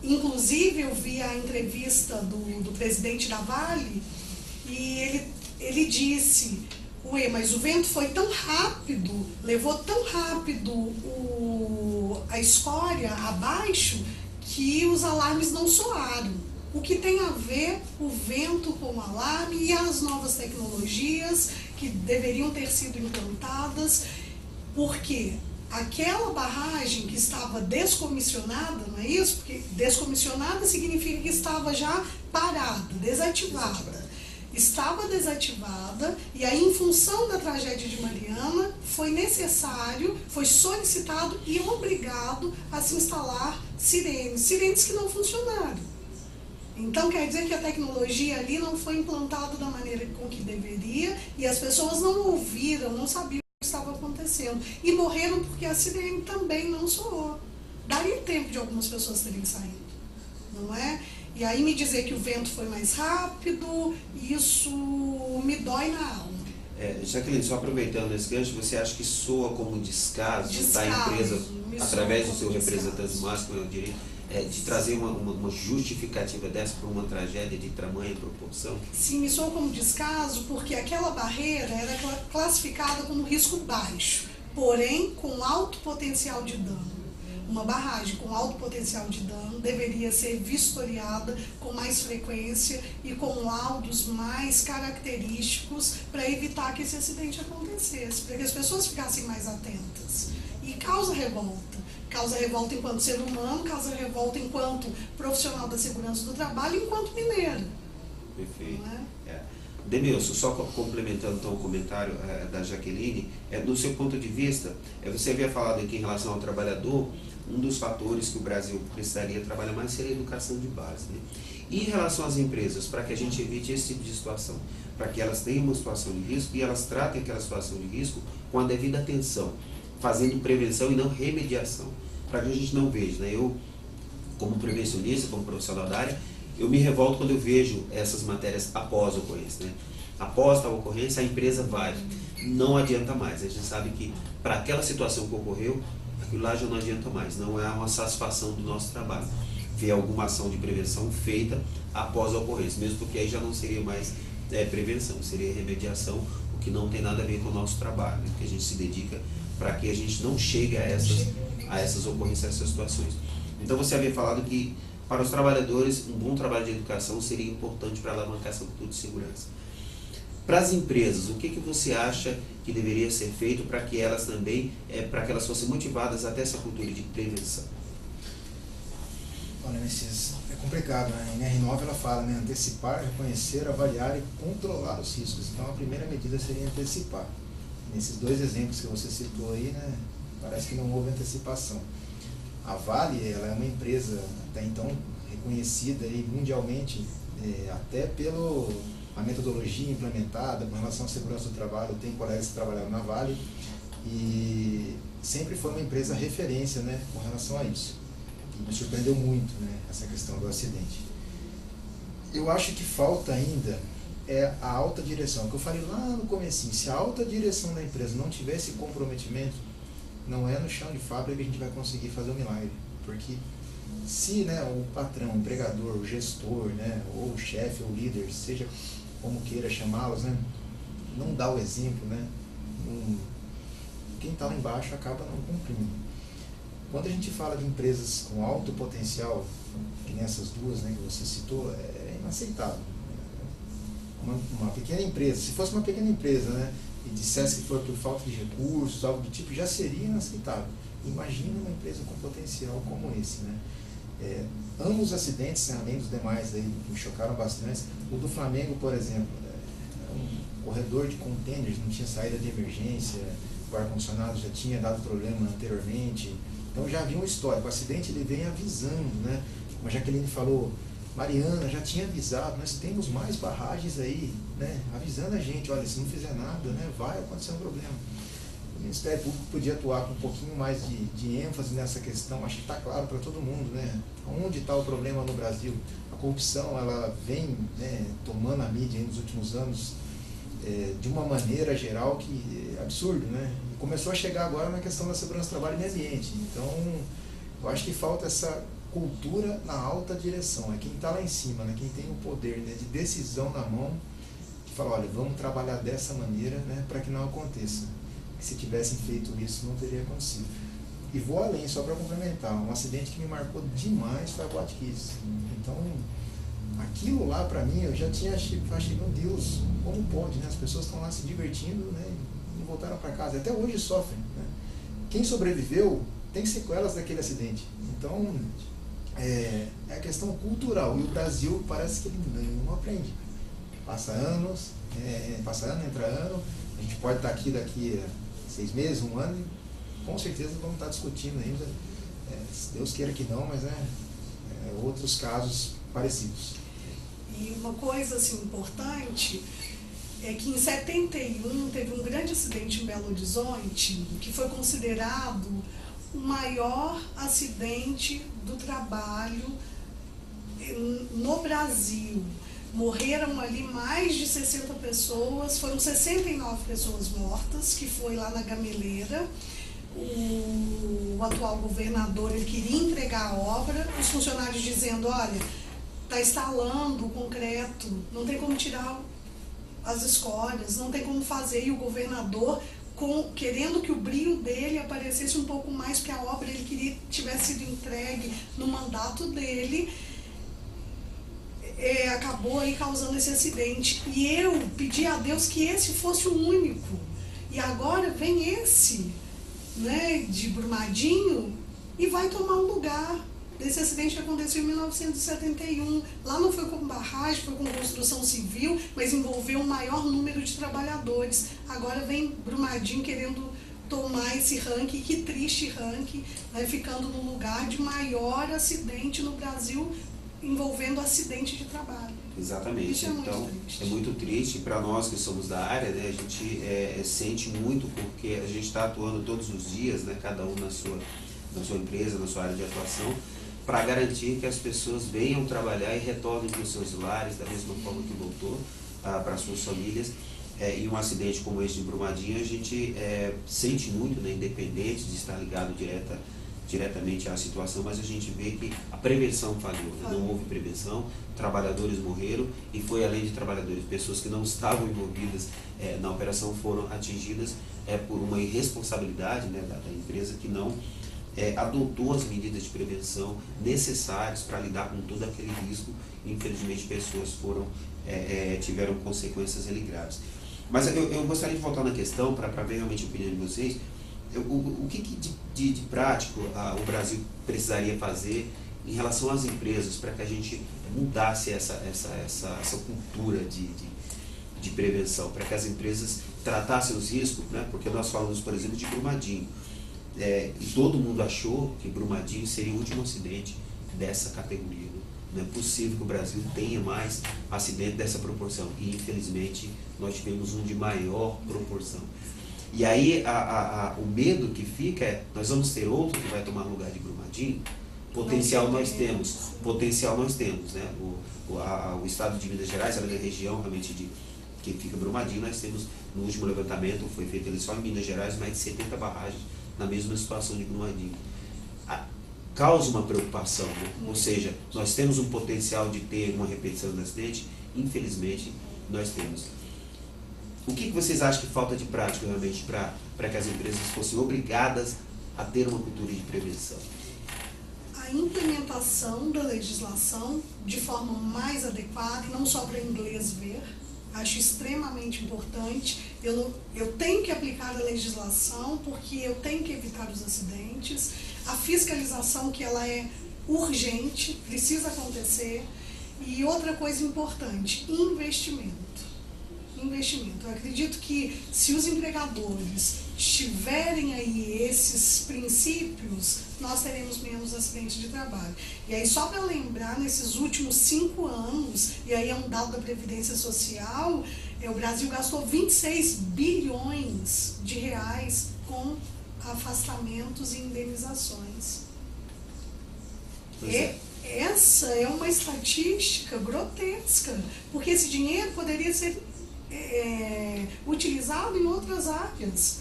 inclusive, eu vi a entrevista do presidente da Vale, e ele disse: ué, mas o vento foi tão rápido, levou tão rápido a escória abaixo, que os alarmes não soaram. O que tem a ver o vento com o alarme e as novas tecnologias que deveriam ter sido implantadas? Porque aquela barragem que estava descomissionada, não é isso? Porque descomissionada significa que estava já parada, desativada. Estava desativada, e aí, em função da tragédia de Mariana, foi necessário, foi solicitado e obrigado a se instalar sirenes que não funcionaram. Então, quer dizer que a tecnologia ali não foi implantada da maneira com que deveria, e as pessoas não ouviram, não sabiam o que estava acontecendo. E morreram porque a sirene também não soou. Daria tempo de algumas pessoas terem saído, não é? E aí me dizer que o vento foi mais rápido, isso me dói na alma. Jaqueline, só aproveitando esse gancho, você acha que soa como descaso da empresa, através do seu representante máximo, eu diria, de trazer uma justificativa dessa para uma tragédia de tamanha proporção? Sim, me soa como descaso, porque aquela barreira era classificada como risco baixo, porém com alto potencial de dano. Uma barragem com alto potencial de dano deveria ser vistoriada com mais frequência e com laudos mais característicos para evitar que esse acidente acontecesse, para que as pessoas ficassem mais atentas. E causa revolta. Causa revolta enquanto ser humano, causa revolta enquanto profissional da segurança do trabalho, enquanto mineiro. Perfeito. Demilson, só complementando então o comentário da Jaqueline, do seu ponto de vista, você havia falado aqui em relação ao trabalhador, um dos fatores que o Brasil precisaria trabalhar mais seria a educação de base. Né? E em relação às empresas, para que a gente evite esse tipo de situação, para que elas tenham uma situação de risco e elas tratem aquela situação de risco com a devida atenção, fazendo prevenção e não remediação, para que a gente não veja, né? Eu, como prevencionista, como profissional da área, eu me revolto quando eu vejo essas matérias após a ocorrência. Né? Após a ocorrência, a empresa vai, não adianta mais. A gente sabe que para aquela situação que ocorreu, aquilo lá já não adianta mais, não é uma satisfação do nosso trabalho. Ver alguma ação de prevenção feita após a ocorrência, mesmo porque aí já não seria mais prevenção, seria remediação, o que não tem nada a ver com o nosso trabalho, né? Porque a gente se dedica para que a gente não chegue a essas ocorrências, a essas situações. Então você havia falado que para os trabalhadores um bom trabalho de educação seria importante para alavancar essa cultura de segurança. Para as empresas, o que você acha que deveria ser feito para que elas também, para que elas fossem motivadas até essa cultura de prevenção? Olha, Messias, é complicado, né? A NR9 ela fala, né? Antecipar, reconhecer, avaliar e controlar os riscos. Então a primeira medida seria antecipar. Nesses dois exemplos que você citou aí, né? Parece que não houve antecipação. A Vale, ela é uma empresa até então reconhecida aí mundialmente, até pela metodologia implementada com relação à segurança do trabalho. Eu tenho colegas que trabalharam na Vale e sempre foi uma empresa referência, né, com relação a isso. E me surpreendeu muito, né, essa questão do acidente. Eu acho que falta ainda a alta direção, que eu falei lá no comecinho, se a alta direção da empresa não tiver esse comprometimento, não é no chão de fábrica que a gente vai conseguir fazer o milagre, porque se, né, o patrão, o empregador, o gestor, né, ou o chefe, ou o líder, seja como queira chamá-los, né, não dá o exemplo, né, quem está lá embaixo acaba não cumprindo. Quando a gente fala de empresas com alto potencial, que nessas duas, né, que você citou, é inaceitável. Uma pequena empresa, se fosse uma pequena empresa, né, e dissesse que foi por falta de recursos, algo do tipo, já seria inaceitável. Imagina uma empresa com potencial como esse, né? Ambos os acidentes, né, além dos demais aí, que me chocaram bastante, o do Flamengo, por exemplo, um corredor de contêineres, não tinha saída de emergência, o ar-condicionado já tinha dado problema anteriormente, então já havia um histórico. O acidente ele vem avisando, né? Como a Jaqueline falou, Mariana já tinha avisado, nós temos mais barragens aí, né, avisando a gente, olha, se não fizer nada, né, vai acontecer um problema. O Ministério Público podia atuar com um pouquinho mais de ênfase nessa questão, acho que está claro para todo mundo, né, onde está o problema no Brasil. A corrupção, ela vem, né, tomando a mídia nos últimos anos de uma maneira geral que é absurdo, né, e começou a chegar agora na questão da segurança do trabalho e meio ambiente. Então, eu acho que falta essa cultura na alta direção, é quem está lá em cima, né, quem tem o poder, né, de decisão na mão, que fala, olha, vamos trabalhar dessa maneira, né, para que não aconteça. Que se tivessem feito isso não teria acontecido. E vou além, só para complementar, um acidente que me marcou demais foi a Boate Kiss. Então, aquilo lá para mim, eu já tinha achei, meu Deus, como pode, né, as pessoas estão lá se divertindo, né, e não voltaram para casa, até hoje sofrem, né. Quem sobreviveu tem sequelas daquele acidente. Então, é a questão cultural, e o Brasil parece que ele não aprende. Passa ano, entra ano, a gente pode estar aqui daqui a 6 meses, 1 ano, e com certeza vamos estar discutindo ainda, se Deus queira que não, mas outros casos parecidos. E uma coisa assim, importante é que em 71 teve um grande acidente em Belo Horizonte, que foi considerado o maior acidente do trabalho no Brasil. Morreram ali mais de 60 pessoas, foram 69 pessoas mortas, que foi lá na Gameleira. O atual governador ele queria entregar a obra, os funcionários dizendo, olha, está instalando o concreto, não tem como tirar as escórias, não tem como fazer, e o governador querendo que o brilho dele aparecesse um pouco mais, porque a obra ele queria que tivesse sido entregue no mandato dele, acabou aí causando esse acidente. E eu pedi a Deus que esse fosse o único. E agora vem esse, né, de Brumadinho, e vai tomar o lugar desse acidente que aconteceu em 1971. Lá não foi com barragem, foi com construção civil, mas envolveu um maior número de trabalhadores. Agora vem Brumadinho querendo tomar esse ranking, que triste ranking, né, ficando no lugar de maior acidente no Brasil, envolvendo acidente de trabalho. Exatamente. Isso é muito então, triste. É muito triste para nós que somos da área, né? A gente sente muito, porque a gente está atuando todos os dias, né? Cada um na sua empresa, na sua área de atuação, para garantir que as pessoas venham trabalhar e retornem para os seus lares da mesma forma que voltou, para as suas famílias. E um acidente como esse de Brumadinho, a gente sente muito, né, independente de estar ligado diretamente à situação, mas a gente vê que a prevenção falhou, né? Não houve prevenção, trabalhadores morreram, e foi além de trabalhadores, pessoas que não estavam envolvidas na operação foram atingidas por uma irresponsabilidade, né, da empresa, que não adotou as medidas de prevenção necessárias para lidar com todo aquele risco. Infelizmente, pessoas tiveram consequências ali graves. Mas eu gostaria de voltar na questão para ver realmente a opinião de vocês. O que de prático o Brasil precisaria fazer em relação às empresas para que a gente mudasse essa cultura de prevenção, para que as empresas tratassem os riscos, né? Porque nós falamos, por exemplo, de Brumadinho. E todo mundo achou que Brumadinho seria o último acidente dessa categoria. Não é possível que o Brasil tenha mais acidente dessa proporção. E, infelizmente, nós tivemos um de maior proporção. E aí, o medo que fica é, nós vamos ter outro que vai tomar lugar de Brumadinho? Potencial nós temos, né? O estado de Minas Gerais, ela é a região realmente que fica Brumadinho. Nós temos, no último levantamento, foi feito ali só em Minas Gerais, mais de 70 barragens na mesma situação de Brumadinho. Causa uma preocupação, né? Ou seja, nós temos um potencial de ter uma repetição do acidente, infelizmente nós temos. O que vocês acham que falta de prática realmente para que as empresas fossem obrigadas a ter uma cultura de prevenção? A implementação da legislação de forma mais adequada, e não só para inglês ver, acho extremamente importante. Eu tenho que aplicar a legislação porque eu tenho que evitar os acidentes. A fiscalização, que ela é urgente, precisa acontecer. E outra coisa importante, investimento. Eu acredito que se os empregadores tiverem aí esses princípios, nós teremos menos acidentes de trabalho. E aí, só para lembrar, nesses últimos 5 anos, e aí é um dado da Previdência Social, o Brasil gastou 26 bilhões de reais com afastamentos e indenizações. Essa é uma estatística grotesca, porque esse dinheiro poderia ser utilizado em outras áreas,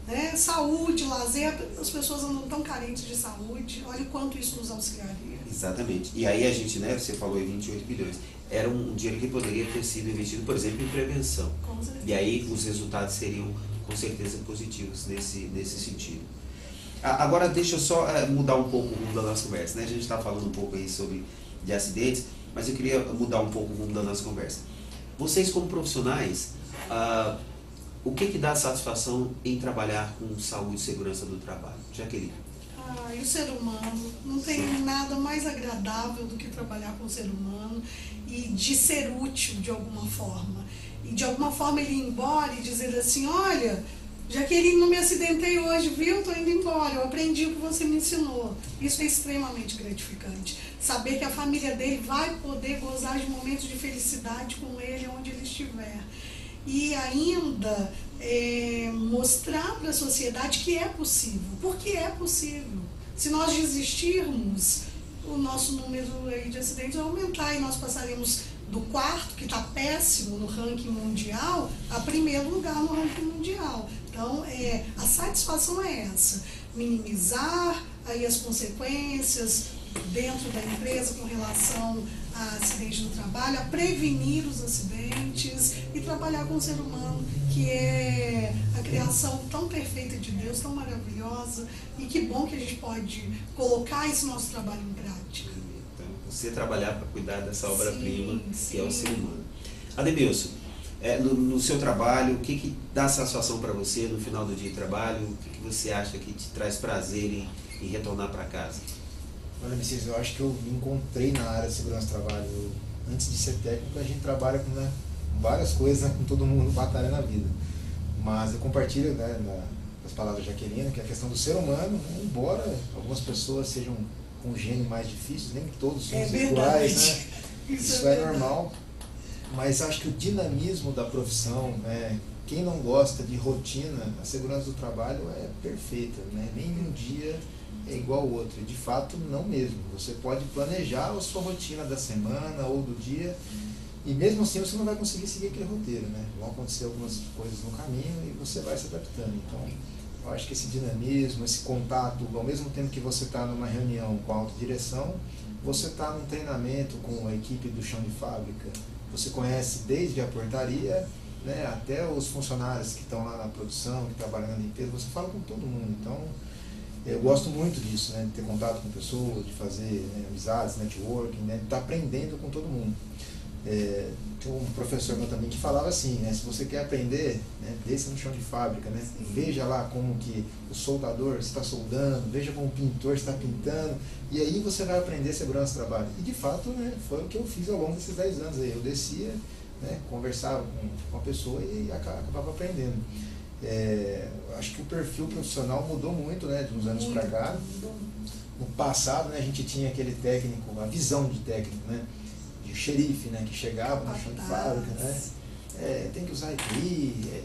né? Saúde, lazer, as pessoas andam tão carentes de saúde, olha o quanto isso nos auxiliaria. Exatamente. E aí a gente, né, você falou em 28 bilhões, era um dinheiro que poderia ter sido investido, por exemplo, em prevenção. Com certeza. E aí os resultados seriam com certeza positivos nesse sentido. Agora deixa eu só mudar um pouco o rumo da nossa conversa, né? A gente está falando um pouco aí de acidentes, mas eu queria mudar um pouco o rumo da nossa conversa. Vocês como profissionais, o que dá satisfação em trabalhar com saúde e segurança do trabalho? Jaqueline. E o ser humano, não tem nada mais agradável do que trabalhar com o ser humano e de ser útil de alguma forma. E de alguma forma ele ir embora e dizer assim, olha, Jaqueline, não me acidentei hoje, viu? Estou indo embora, eu aprendi o que você me ensinou. Isso é extremamente gratificante. Saber que a família dele vai poder gozar de momentos de felicidade com ele onde ele estiver. E ainda mostrar para a sociedade que é possível. Porque é possível. Se nós desistirmos, o nosso número aí de acidentes vai aumentar e nós passaremos do 4º, que está péssimo no ranking mundial, a 1º lugar no ranking mundial. Então, a satisfação é essa, minimizar aí as consequências dentro da empresa com relação a acidentes no trabalho, a prevenir os acidentes e trabalhar com o ser humano, que é a criação tão perfeita de Deus, tão maravilhosa, e que bom que a gente pode colocar esse nosso trabalho em prática. Então, você trabalhar para cuidar dessa obra-prima que é o ser humano. Ademilson, no seu trabalho, o que dá satisfação para você no final do dia de trabalho? O que você acha que te traz prazer em retornar para casa? Olha, Messias, eu acho que eu me encontrei na área de segurança do trabalho. Antes de ser técnico, a gente trabalha com várias coisas, né, com todo mundo batalha na vida. Mas eu compartilho, né, as palavras da Jaqueline, que é a questão do ser humano, né, embora algumas pessoas sejam com gênio mais difíceis, nem todos somos iguais, né? Isso é normal. Mas acho que o dinamismo da profissão, né, quem não gosta de rotina, a segurança do trabalho é perfeita, né? Nenhum dia é igual ao outro. De fato, não mesmo. Você pode planejar a sua rotina da semana ou do dia e mesmo assim você não vai conseguir seguir aquele roteiro, né? Vão acontecer algumas coisas no caminho e você vai se adaptando. Então, eu acho que esse dinamismo, esse contato, ao mesmo tempo que você está numa reunião com a autodireção, você está num treinamento com a equipe do chão de fábrica. Você conhece desde a portaria, né, até os funcionários que estão lá na produção, que trabalham na limpeza, você fala com todo mundo. Então, Eu gosto muito disso, né, de ter contato com pessoas, de fazer, né, amizades, networking, né, de estar aprendendo com todo mundo. Tem um professor meu também que falava assim, né, se você quer aprender, né, desça no chão de fábrica, né, veja lá como que o soldador está soldando, veja como o pintor está pintando, e aí você vai aprender segurança do trabalho. E de fato, né, foi o que eu fiz ao longo desses 10 anos aí. Eu descia, né, conversava com a pessoa e acabava aprendendo. Acho que o perfil profissional mudou muito, né, de uns anos para cá. No passado, né, a gente tinha aquele técnico, a visão de técnico, né, de xerife, né, que chegava no chão de fábrica, né, tem que usar EPI.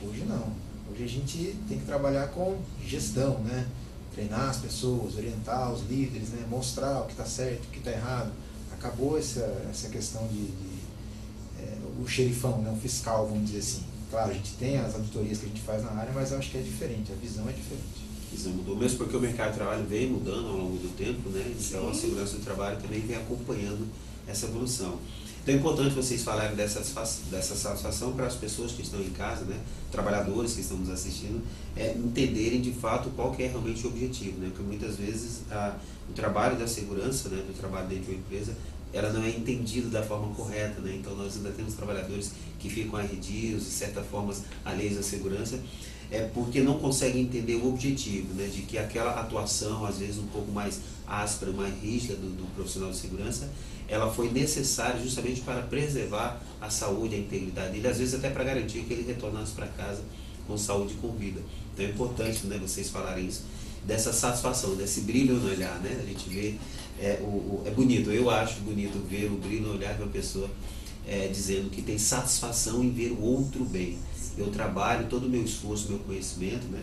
Hoje não. Hoje a gente tem que trabalhar com gestão, né, treinar as pessoas, orientar os líderes, né, mostrar o que está certo, o que está errado. Acabou essa questão o xerifão, né, o fiscal, vamos dizer assim. Claro, a gente tem as auditorias que a gente faz na área, mas eu acho que é diferente, a visão é diferente. A visão mudou, mesmo porque o mercado de trabalho vem mudando ao longo do tempo, né? Então a segurança do trabalho também vem acompanhando essa evolução. Então é importante vocês falarem dessa satisfação para as pessoas que estão em casa, né? Trabalhadores que estão nos assistindo, entenderem de fato qual que é realmente o objetivo, né? Porque muitas vezes o trabalho da segurança, né? Do trabalho dentro de uma empresa, ela não é entendida da forma correta, né? Então nós ainda temos trabalhadores que ficam arredios, de certa forma alheios à segurança, porque não conseguem entender o objetivo, né? De que aquela atuação, às vezes um pouco mais áspera, mais rígida do profissional de segurança, ela foi necessária justamente para preservar a saúde, a integridade dele, às vezes até para garantir que ele retornasse para casa com saúde e com vida. Então é importante, né, vocês falarem isso, dessa satisfação, desse brilho no olhar, né? A gente vê, é bonito, eu acho bonito ver o brilho no olhar de uma pessoa dizendo que tem satisfação em ver o outro bem. Eu trabalho todo o meu esforço, meu conhecimento, né?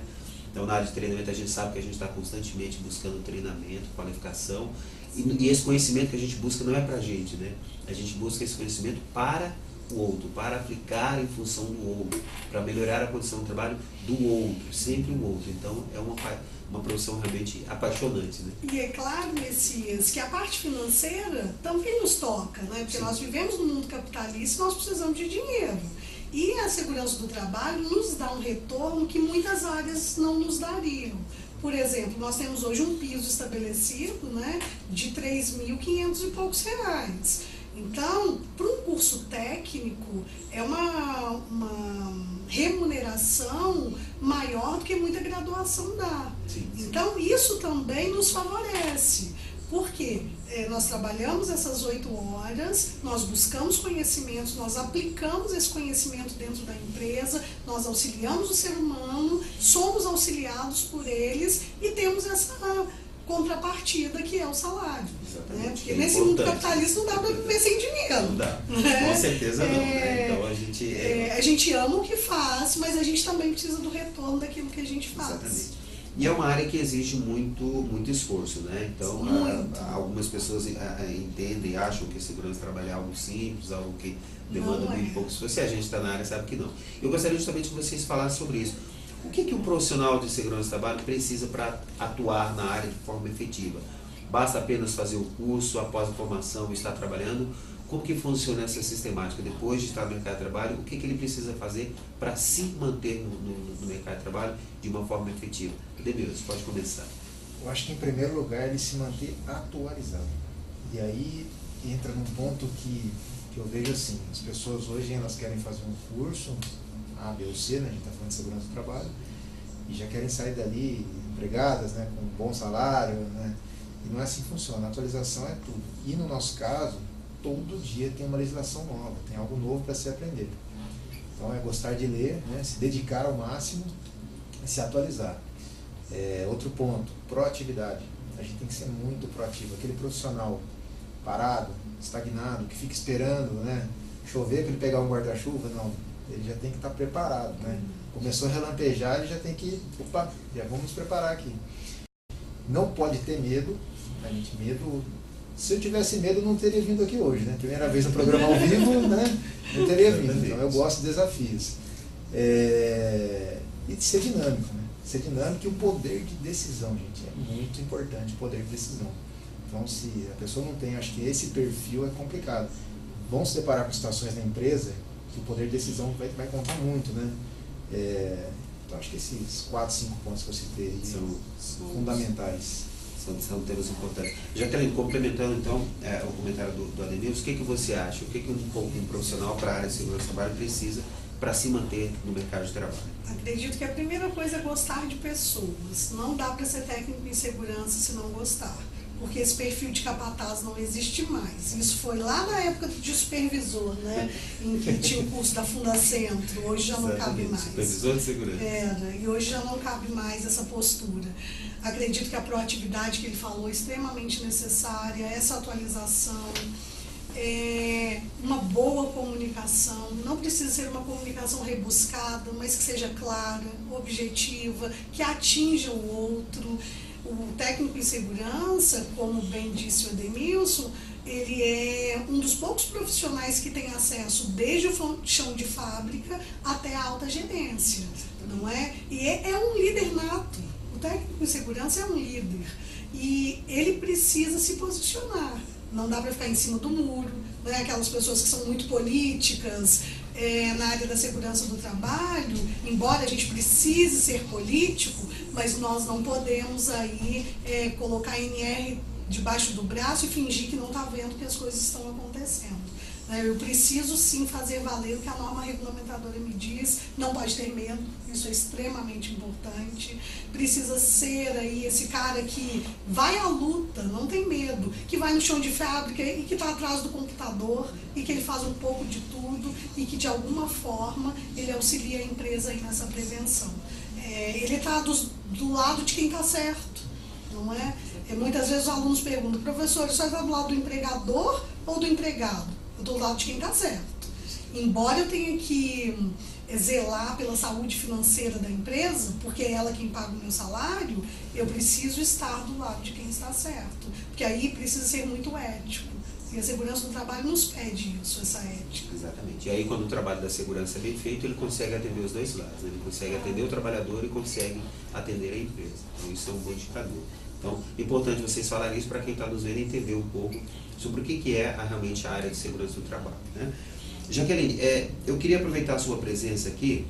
Então na área de treinamento a gente sabe que a gente está constantemente buscando treinamento, qualificação, e esse conhecimento que a gente busca não é para a gente, né? A gente busca esse conhecimento para o outro, para aplicar em função do outro, para melhorar a condição do trabalho do outro, sempre o outro. Então é uma profissão realmente apaixonante, né? E é claro, Messias, que a parte financeira também nos toca, né? Porque nós vivemos num mundo capitalista e nós precisamos de dinheiro. E a segurança do trabalho nos dá um retorno que muitas áreas não nos dariam. Por exemplo, nós temos hoje um piso estabelecido, né, de R$ 3.500 e poucos reais. Então, para um curso técnico, é uma remuneração maior do que muita graduação dá. Sim. Então, isso também nos favorece. Porque nós trabalhamos essas 8 horas, nós buscamos conhecimentos, nós aplicamos esse conhecimento dentro da empresa, nós auxiliamos o ser humano, somos auxiliados por eles e temos essa contrapartida que é o salário. Né? Porque nesse mundo capitalista não dá para viver sem dinheiro. Não dá, com certeza não. Né? Então a gente ama o que faz, mas a gente também precisa do retorno daquilo que a gente faz. Exatamente. E é uma área que exige muito esforço, né? Então, algumas pessoas entendem, acham que segurança do trabalho é algo simples, algo que demanda muito pouco esforço. Se a gente está na área, sabe que não. Eu gostaria justamente que vocês falassem sobre isso. O que um profissional de segurança do trabalho precisa para atuar na área de forma efetiva? Basta apenas fazer o curso, após a formação, estar trabalhando? Como que funciona essa sistemática? Depois de estar no mercado de trabalho, o que ele precisa fazer para se manter no mercado de trabalho de uma forma efetiva? Demilson, pode começar. Eu acho que em primeiro lugar ele se manter atualizado. E aí entra num ponto que eu vejo assim, as pessoas hoje elas querem fazer um curso, A, B ou C, né? A gente está falando de segurança do trabalho, e já querem sair dali empregadas, né? Com um bom salário, né? E não é assim que funciona, a atualização é tudo. E no nosso caso, todo dia tem uma legislação nova, tem algo novo para se aprender. Então é gostar de ler, né? Se dedicar ao máximo e se atualizar. Outro ponto, proatividade. A gente tem que ser muito proativo. Aquele profissional parado, estagnado, que fica esperando, né, chover para ele pegar um guarda-chuva, não. Ele já tem que estar preparado, né? Começou a relampejar, ele já tem que, já vamos nos preparar aqui. Não pode ter medo, medo. Se eu tivesse medo, eu não teria vindo aqui hoje, né? Primeira vez no programa ao vivo, né? Não teria vindo. Então eu gosto de desafios. E de ser dinâmico, né? Ser dinâmico e o poder de decisão, gente. É muito importante o poder de decisão. Então, se a pessoa não tem, acho que esse perfil é complicado. Vão se deparar com situações na empresa que o poder de decisão vai contar muito, né? Então, acho que esses 4, 5 pontos que eu citei aí são fundamentais. São temas importantes. Jaqueline, complementando então o comentário do Ademilson, o que você acha? O que um profissional para a área de segurança do trabalho precisa para se manter no mercado de trabalho? Acredito que a primeira coisa é gostar de pessoas. Não dá para ser técnico em segurança se não gostar, porque esse perfil de capataz não existe mais. Isso foi lá na época de supervisor, né? Em que tinha o curso da Fundacentro. Hoje já não cabe mais. Supervisor de segurança. Era, e hoje já não cabe mais essa postura. Acredito que a proatividade que ele falou é extremamente necessária, essa atualização, uma boa comunicação. Não precisa ser uma comunicação rebuscada, mas que seja clara, objetiva, que atinja o outro. O técnico em segurança, como bem disse o Ademilson, ele é um dos poucos profissionais que tem acesso desde o chão de fábrica até a alta gerência, não é? E é um líder nato. O técnico em segurança é um líder e ele precisa se posicionar. Não dá para ficar em cima do muro, né? Aquelas pessoas que são muito políticas na área da segurança do trabalho, embora a gente precise ser político, mas nós não podemos aí colocar NR debaixo do braço e fingir que não está vendo que as coisas estão acontecendo. Eu preciso sim fazer valer o que a norma regulamentadora me diz, não pode ter medo, isso é extremamente importante. Precisa ser aí esse cara que vai à luta, não tem medo, que vai no chão de fábrica e que está atrás do computador e que ele faz um pouco de tudo e que de alguma forma ele auxilia a empresa aí nessa prevenção. Ele está do lado de quem está certo, não é? Muitas vezes os alunos perguntam, professor, você está do lado do empregador ou do empregado? Do lado de quem está certo. Embora eu tenha que zelar pela saúde financeira da empresa, porque é ela quem paga o meu salário, eu preciso estar do lado de quem está certo. Porque aí precisa ser muito ético. E a segurança do trabalho nos pede isso, essa ética. Exatamente. E aí quando o trabalho da segurança é bem feito, ele consegue atender os dois lados. Né? Ele consegue atender o trabalhador e consegue atender a empresa. Então isso é um bom indicador. Então, é importante vocês falarem isso para quem está nos vendo entender um pouco sobre o que é realmente a área de segurança do trabalho. Né? Jaqueline, eu queria aproveitar a sua presença aqui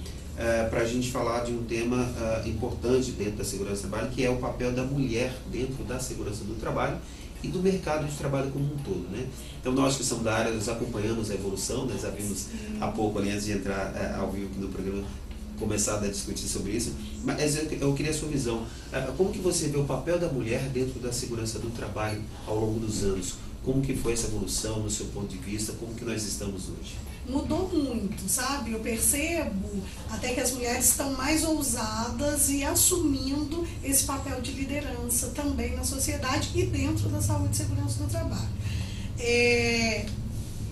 para a gente falar de um tema importante dentro da segurança do trabalho, que é o papel da mulher dentro da segurança do trabalho e do mercado de trabalho como um todo. Né? Então, nós que somos da área, nós acompanhamos a evolução, nós já vimos há pouco, ali antes de entrar ao vivo no programa, começado a discutir sobre isso, mas eu queria a sua visão. Como que você vê o papel da mulher dentro da segurança do trabalho ao longo dos anos? Como que foi essa evolução no seu ponto de vista? Como que nós estamos hoje? Mudou muito, sabe? Eu percebo até que as mulheres estão mais ousadas e assumindo esse papel de liderança também na sociedade e dentro da saúde e segurança do trabalho.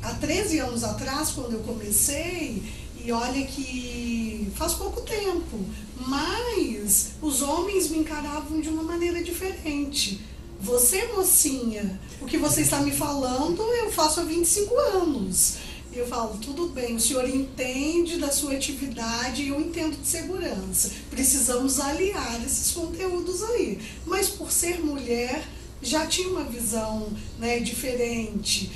Há 13 anos atrás, quando eu comecei, e olha que faz pouco tempo, mas os homens me encaravam de uma maneira diferente. Você, mocinha, o que você está me falando, eu faço há 25 anos. Eu falo, tudo bem, o senhor entende da sua atividade e eu entendo de segurança. Precisamos aliar esses conteúdos aí. Mas por ser mulher, já tinha uma visão, né, diferente.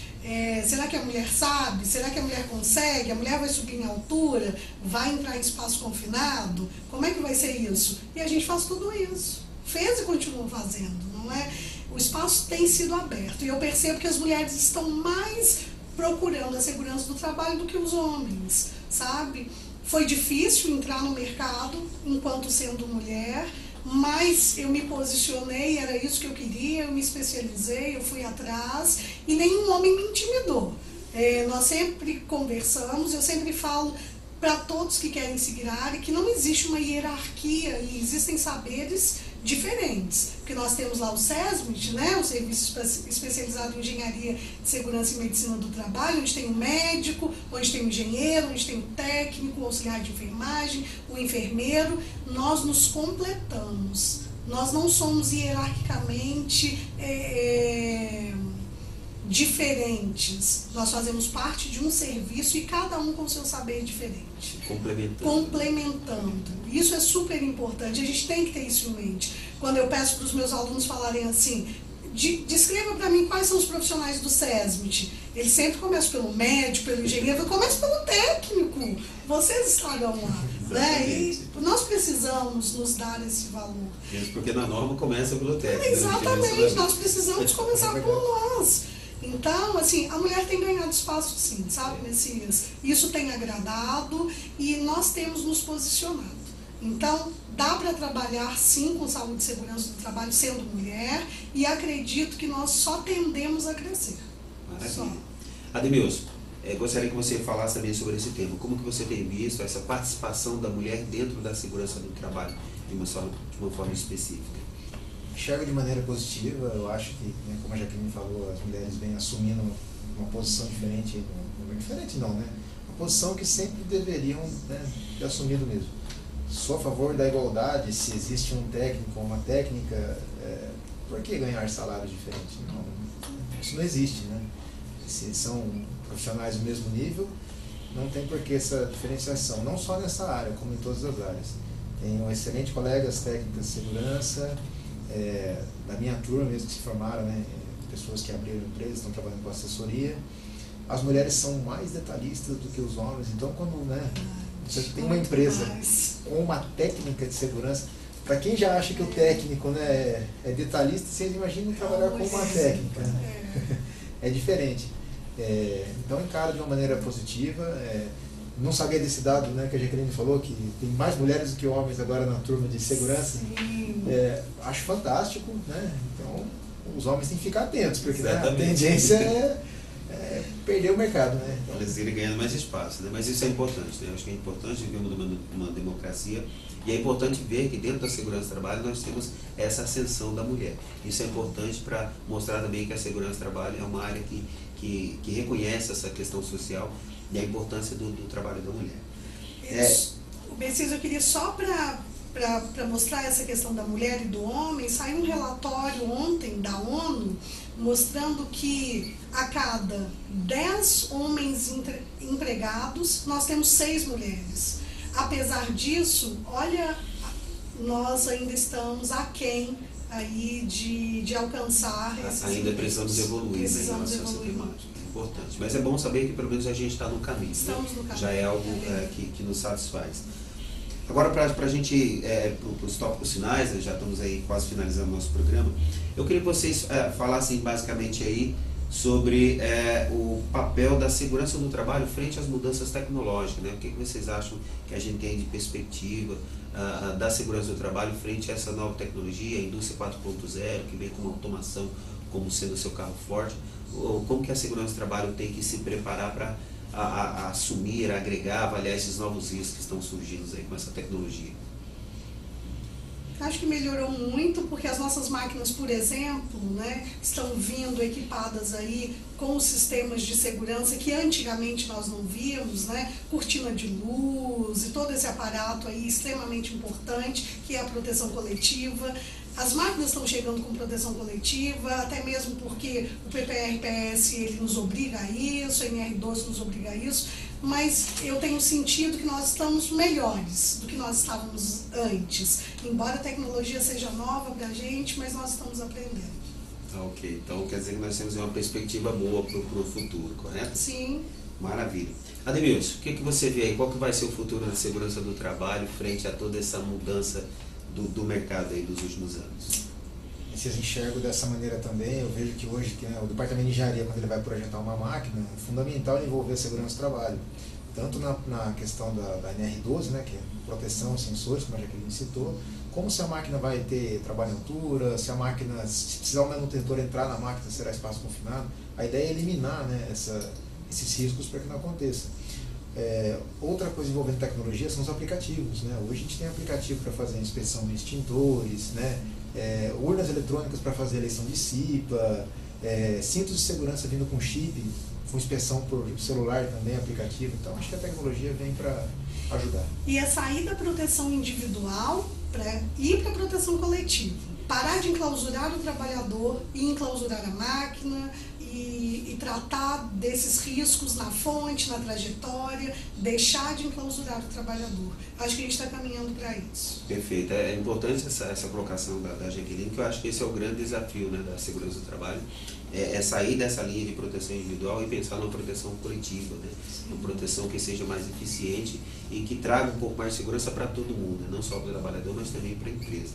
Será que a mulher sabe? Será que a mulher consegue? A mulher vai subir em altura? Vai entrar em espaço confinado? Como é que vai ser isso? E a gente faz tudo isso. Fez e continua fazendo, não é? O espaço tem sido aberto. E eu percebo que as mulheres estão mais procurando a segurança do trabalho do que os homens, sabe? Foi difícil entrar no mercado enquanto sendo mulher, mas eu me posicionei, era isso que eu queria, eu me especializei, eu fui atrás e nenhum homem me intimidou. Nós sempre conversamos, eu sempre falo para todos que querem seguir a área que não existe uma hierarquia e existem saberes diferentes, porque nós temos lá o SESMIT, né, o Serviço Especializado em Engenharia de Segurança e Medicina do Trabalho, onde tem o médico, onde tem o engenheiro, onde tem o técnico, o auxiliar de enfermagem, o enfermeiro. Nós nos completamos, nós não somos hierarquicamente diferentes, nós fazemos parte de um serviço e cada um com seu saber diferente. Complementando. Isso é super importante, a gente tem que ter isso em mente. Quando eu peço para os meus alunos falarem assim, descreva para mim quais são os profissionais do SESMIT. Eles sempre começam pelo médico, pelo engenheiro, eu começo pelo técnico. Vocês estarão lá. Né? E nós precisamos nos dar esse valor. Porque na norma começa pelo técnico. Exatamente, nós precisamos começar por nós. Então, assim, a mulher tem ganhado espaço sim, sabe, Messias? Isso tem agradado e nós temos nos posicionado. Então, dá para trabalhar sim com saúde e segurança do trabalho sendo mulher e acredito que nós só tendemos a crescer. Maravilha. Ademilson, gostaria que você falasse também sobre esse tema. Como que você tem visto essa participação da mulher dentro da segurança do trabalho de uma forma específica? Enxergo de maneira positiva. Eu acho que, né, como a Jaqueline falou, as mulheres vêm assumindo uma posição diferente. Diferente não, né? Uma posição que sempre deveriam, né, ter assumido mesmo. Sou a favor da igualdade. Se existe um técnico ou uma técnica, por que ganhar salários diferentes? Não, isso não existe, né? Se são profissionais do mesmo nível, não tem por que essa diferenciação, não só nessa área, como em todas as áreas. Tenho excelentes colegas técnicos de segurança, da minha turma mesmo que se formaram, né, pessoas que abriram empresas, estão trabalhando com assessoria. As mulheres são mais detalhistas do que os homens, então quando, né, você tem uma empresa com uma técnica de segurança, para quem já acha que o técnico, né, é detalhista, vocês imaginam trabalhar com uma técnica, né? É diferente. Então encaro de uma maneira positiva. Não sabia desse dado, né, que a Jaqueline falou, que tem mais mulheres do que homens agora na turma de segurança. Acho fantástico, né? Então os homens têm que ficar atentos, porque, né, a tendência é perder o mercado, né? Então, eles irem ganhando mais espaço, né? Mas isso é importante, né? Eu acho que é importante viver numa democracia e é importante ver que dentro da segurança do trabalho nós temos essa ascensão da mulher. Isso é importante para mostrar também que a segurança do trabalho é uma área que reconhece essa questão social e a importância do trabalho da mulher. Messias, eu queria só para mostrar essa questão da mulher e do homem, saiu um relatório ontem da ONU mostrando que a cada 10 homens empregados, nós temos 6 mulheres. Apesar disso, olha, nós ainda estamos aquém aí de alcançar esses ainda precisamos evoluir, precisamos né, evoluir muito. É importante. Mas é bom saber que pelo menos a gente está no caminho. Estamos no caminho. Já é algo que nos satisfaz. Agora, para a gente, para os tópicos finais, né, já estamos aí quase finalizando o nosso programa, eu queria que vocês falassem basicamente aí sobre o papel da segurança do trabalho frente às mudanças tecnológicas, né? O que vocês acham que a gente tem de perspectiva da segurança do trabalho frente a essa nova tecnologia, a indústria 4.0, que vem com automação como sendo o seu carro forte? Ou como que a segurança do trabalho tem que se preparar para assumir, agregar, avaliar esses novos riscos que estão surgindo aí com essa tecnologia? Acho que melhorou muito, porque as nossas máquinas, por exemplo, né, estão vindo equipadas aí com os sistemas de segurança que antigamente nós não víamos, né, cortina de luz e todo esse aparato aí extremamente importante, que é a proteção coletiva. As máquinas estão chegando com proteção coletiva, até mesmo porque o PPR-PS ele nos obriga a isso, o NR12 nos obriga a isso, mas eu tenho sentido que nós estamos melhores do que nós estávamos antes. Embora a tecnologia seja nova para a gente, mas nós estamos aprendendo. Ok, então quer dizer que nós temos uma perspectiva boa para o futuro, correto? Sim. Maravilha. Ademilson, o que você vê aí? Qual que vai ser o futuro da segurança do trabalho frente a toda essa mudança do mercado aí dos últimos anos? Vocês enxergam dessa maneira também. Eu vejo que hoje o departamento de engenharia, quando ele vai projetar uma máquina, é fundamental envolver a segurança do trabalho. Tanto na questão da NR12, né, que é proteção, sensores, como a Jaqueline citou, como se a máquina vai ter trabalho em altura, se a máquina, se precisar um manutentor entrar na máquina, será espaço confinado. A ideia é eliminar, né, esses riscos para que não aconteça. Outra coisa envolvendo tecnologia são os aplicativos, né? Hoje a gente tem aplicativo para fazer inspeção de extintores, né? Urnas eletrônicas para fazer eleição de CIPA, cintos de segurança vindo com chip, com inspeção por celular também, aplicativo. Então acho que a tecnologia vem para ajudar. E a sair da proteção individual para ir para a proteção coletiva. Parar de enclausurar o trabalhador e enclausurar a máquina e tratar desses riscos na fonte, na trajetória, deixar de enclausurar o trabalhador. Acho que a gente está caminhando para isso. Perfeito. É importante essa colocação da Jaqueline, que eu acho que esse é o grande desafio, né, da segurança do trabalho, é sair dessa linha de proteção individual e pensar numa proteção coletiva, né, uma proteção que seja mais eficiente e que traga um pouco mais de segurança para todo mundo, né? Não só para o trabalhador, mas também para a empresa.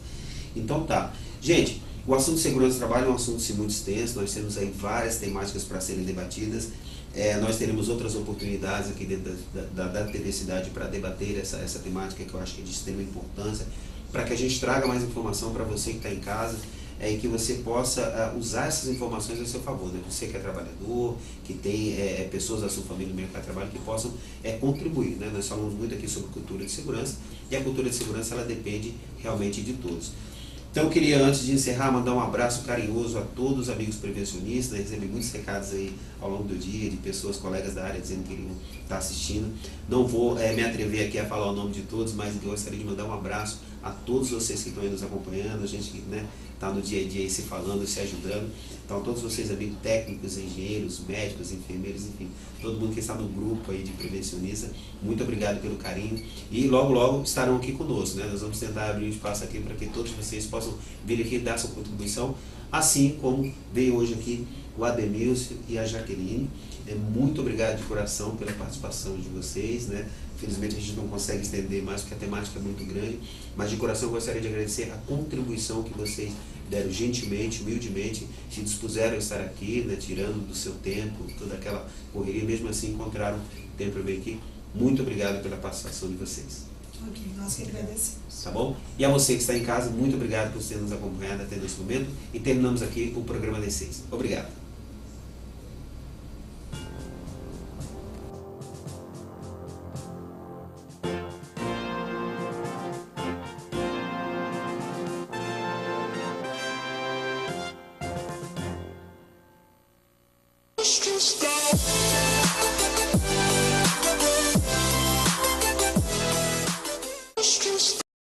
Então tá. Gente, o assunto de segurança do trabalho é um assunto muito extenso, nós temos aí várias temáticas para serem debatidas. Nós teremos outras oportunidades aqui dentro da TV Cidade para debater essa temática que eu acho que é de extrema importância, para que a gente traga mais informação para você que está em casa, e que você possa usar essas informações a seu favor, né? Você que é trabalhador, que tem pessoas da sua família no mercado de trabalho que possam contribuir, né? Nós falamos muito aqui sobre cultura de segurança, e a cultura de segurança ela depende realmente de todos. Então eu queria, antes de encerrar, mandar um abraço carinhoso a todos os amigos prevencionistas, né? Recebi muitos recados aí ao longo do dia de pessoas, colegas da área, dizendo que iriam estar assistindo. Não vou me atrever aqui a falar o nome de todos, mas eu gostaria de mandar um abraço a todos vocês que estão aí nos acompanhando, a gente que está no dia a dia aí se falando, se ajudando. Então, todos vocês, amigos técnicos, engenheiros, médicos, enfermeiros, enfim, todo mundo que está no grupo aí de prevencionista, muito obrigado pelo carinho. E logo, logo estarão aqui conosco, né? Nós vamos tentar abrir um espaço aqui para que todos vocês possam vir aqui dar sua contribuição, assim como veio hoje aqui o Ademilson e a Jaqueline. Muito obrigado de coração pela participação de vocês, né? Infelizmente a gente não consegue estender mais porque a temática é muito grande, mas de coração eu gostaria de agradecer a contribuição que vocês deram gentilmente, humildemente, se dispuseram a estar aqui, né, tirando do seu tempo, toda aquela correria, mesmo assim encontraram tempo para vir aqui. Muito obrigado pela participação de vocês. Ok, nós que agradecemos. Tá bom? E a você que está em casa, muito obrigado por ter nos acompanhado até nesse momento e terminamos aqui o programa D6. Obrigado. Stop.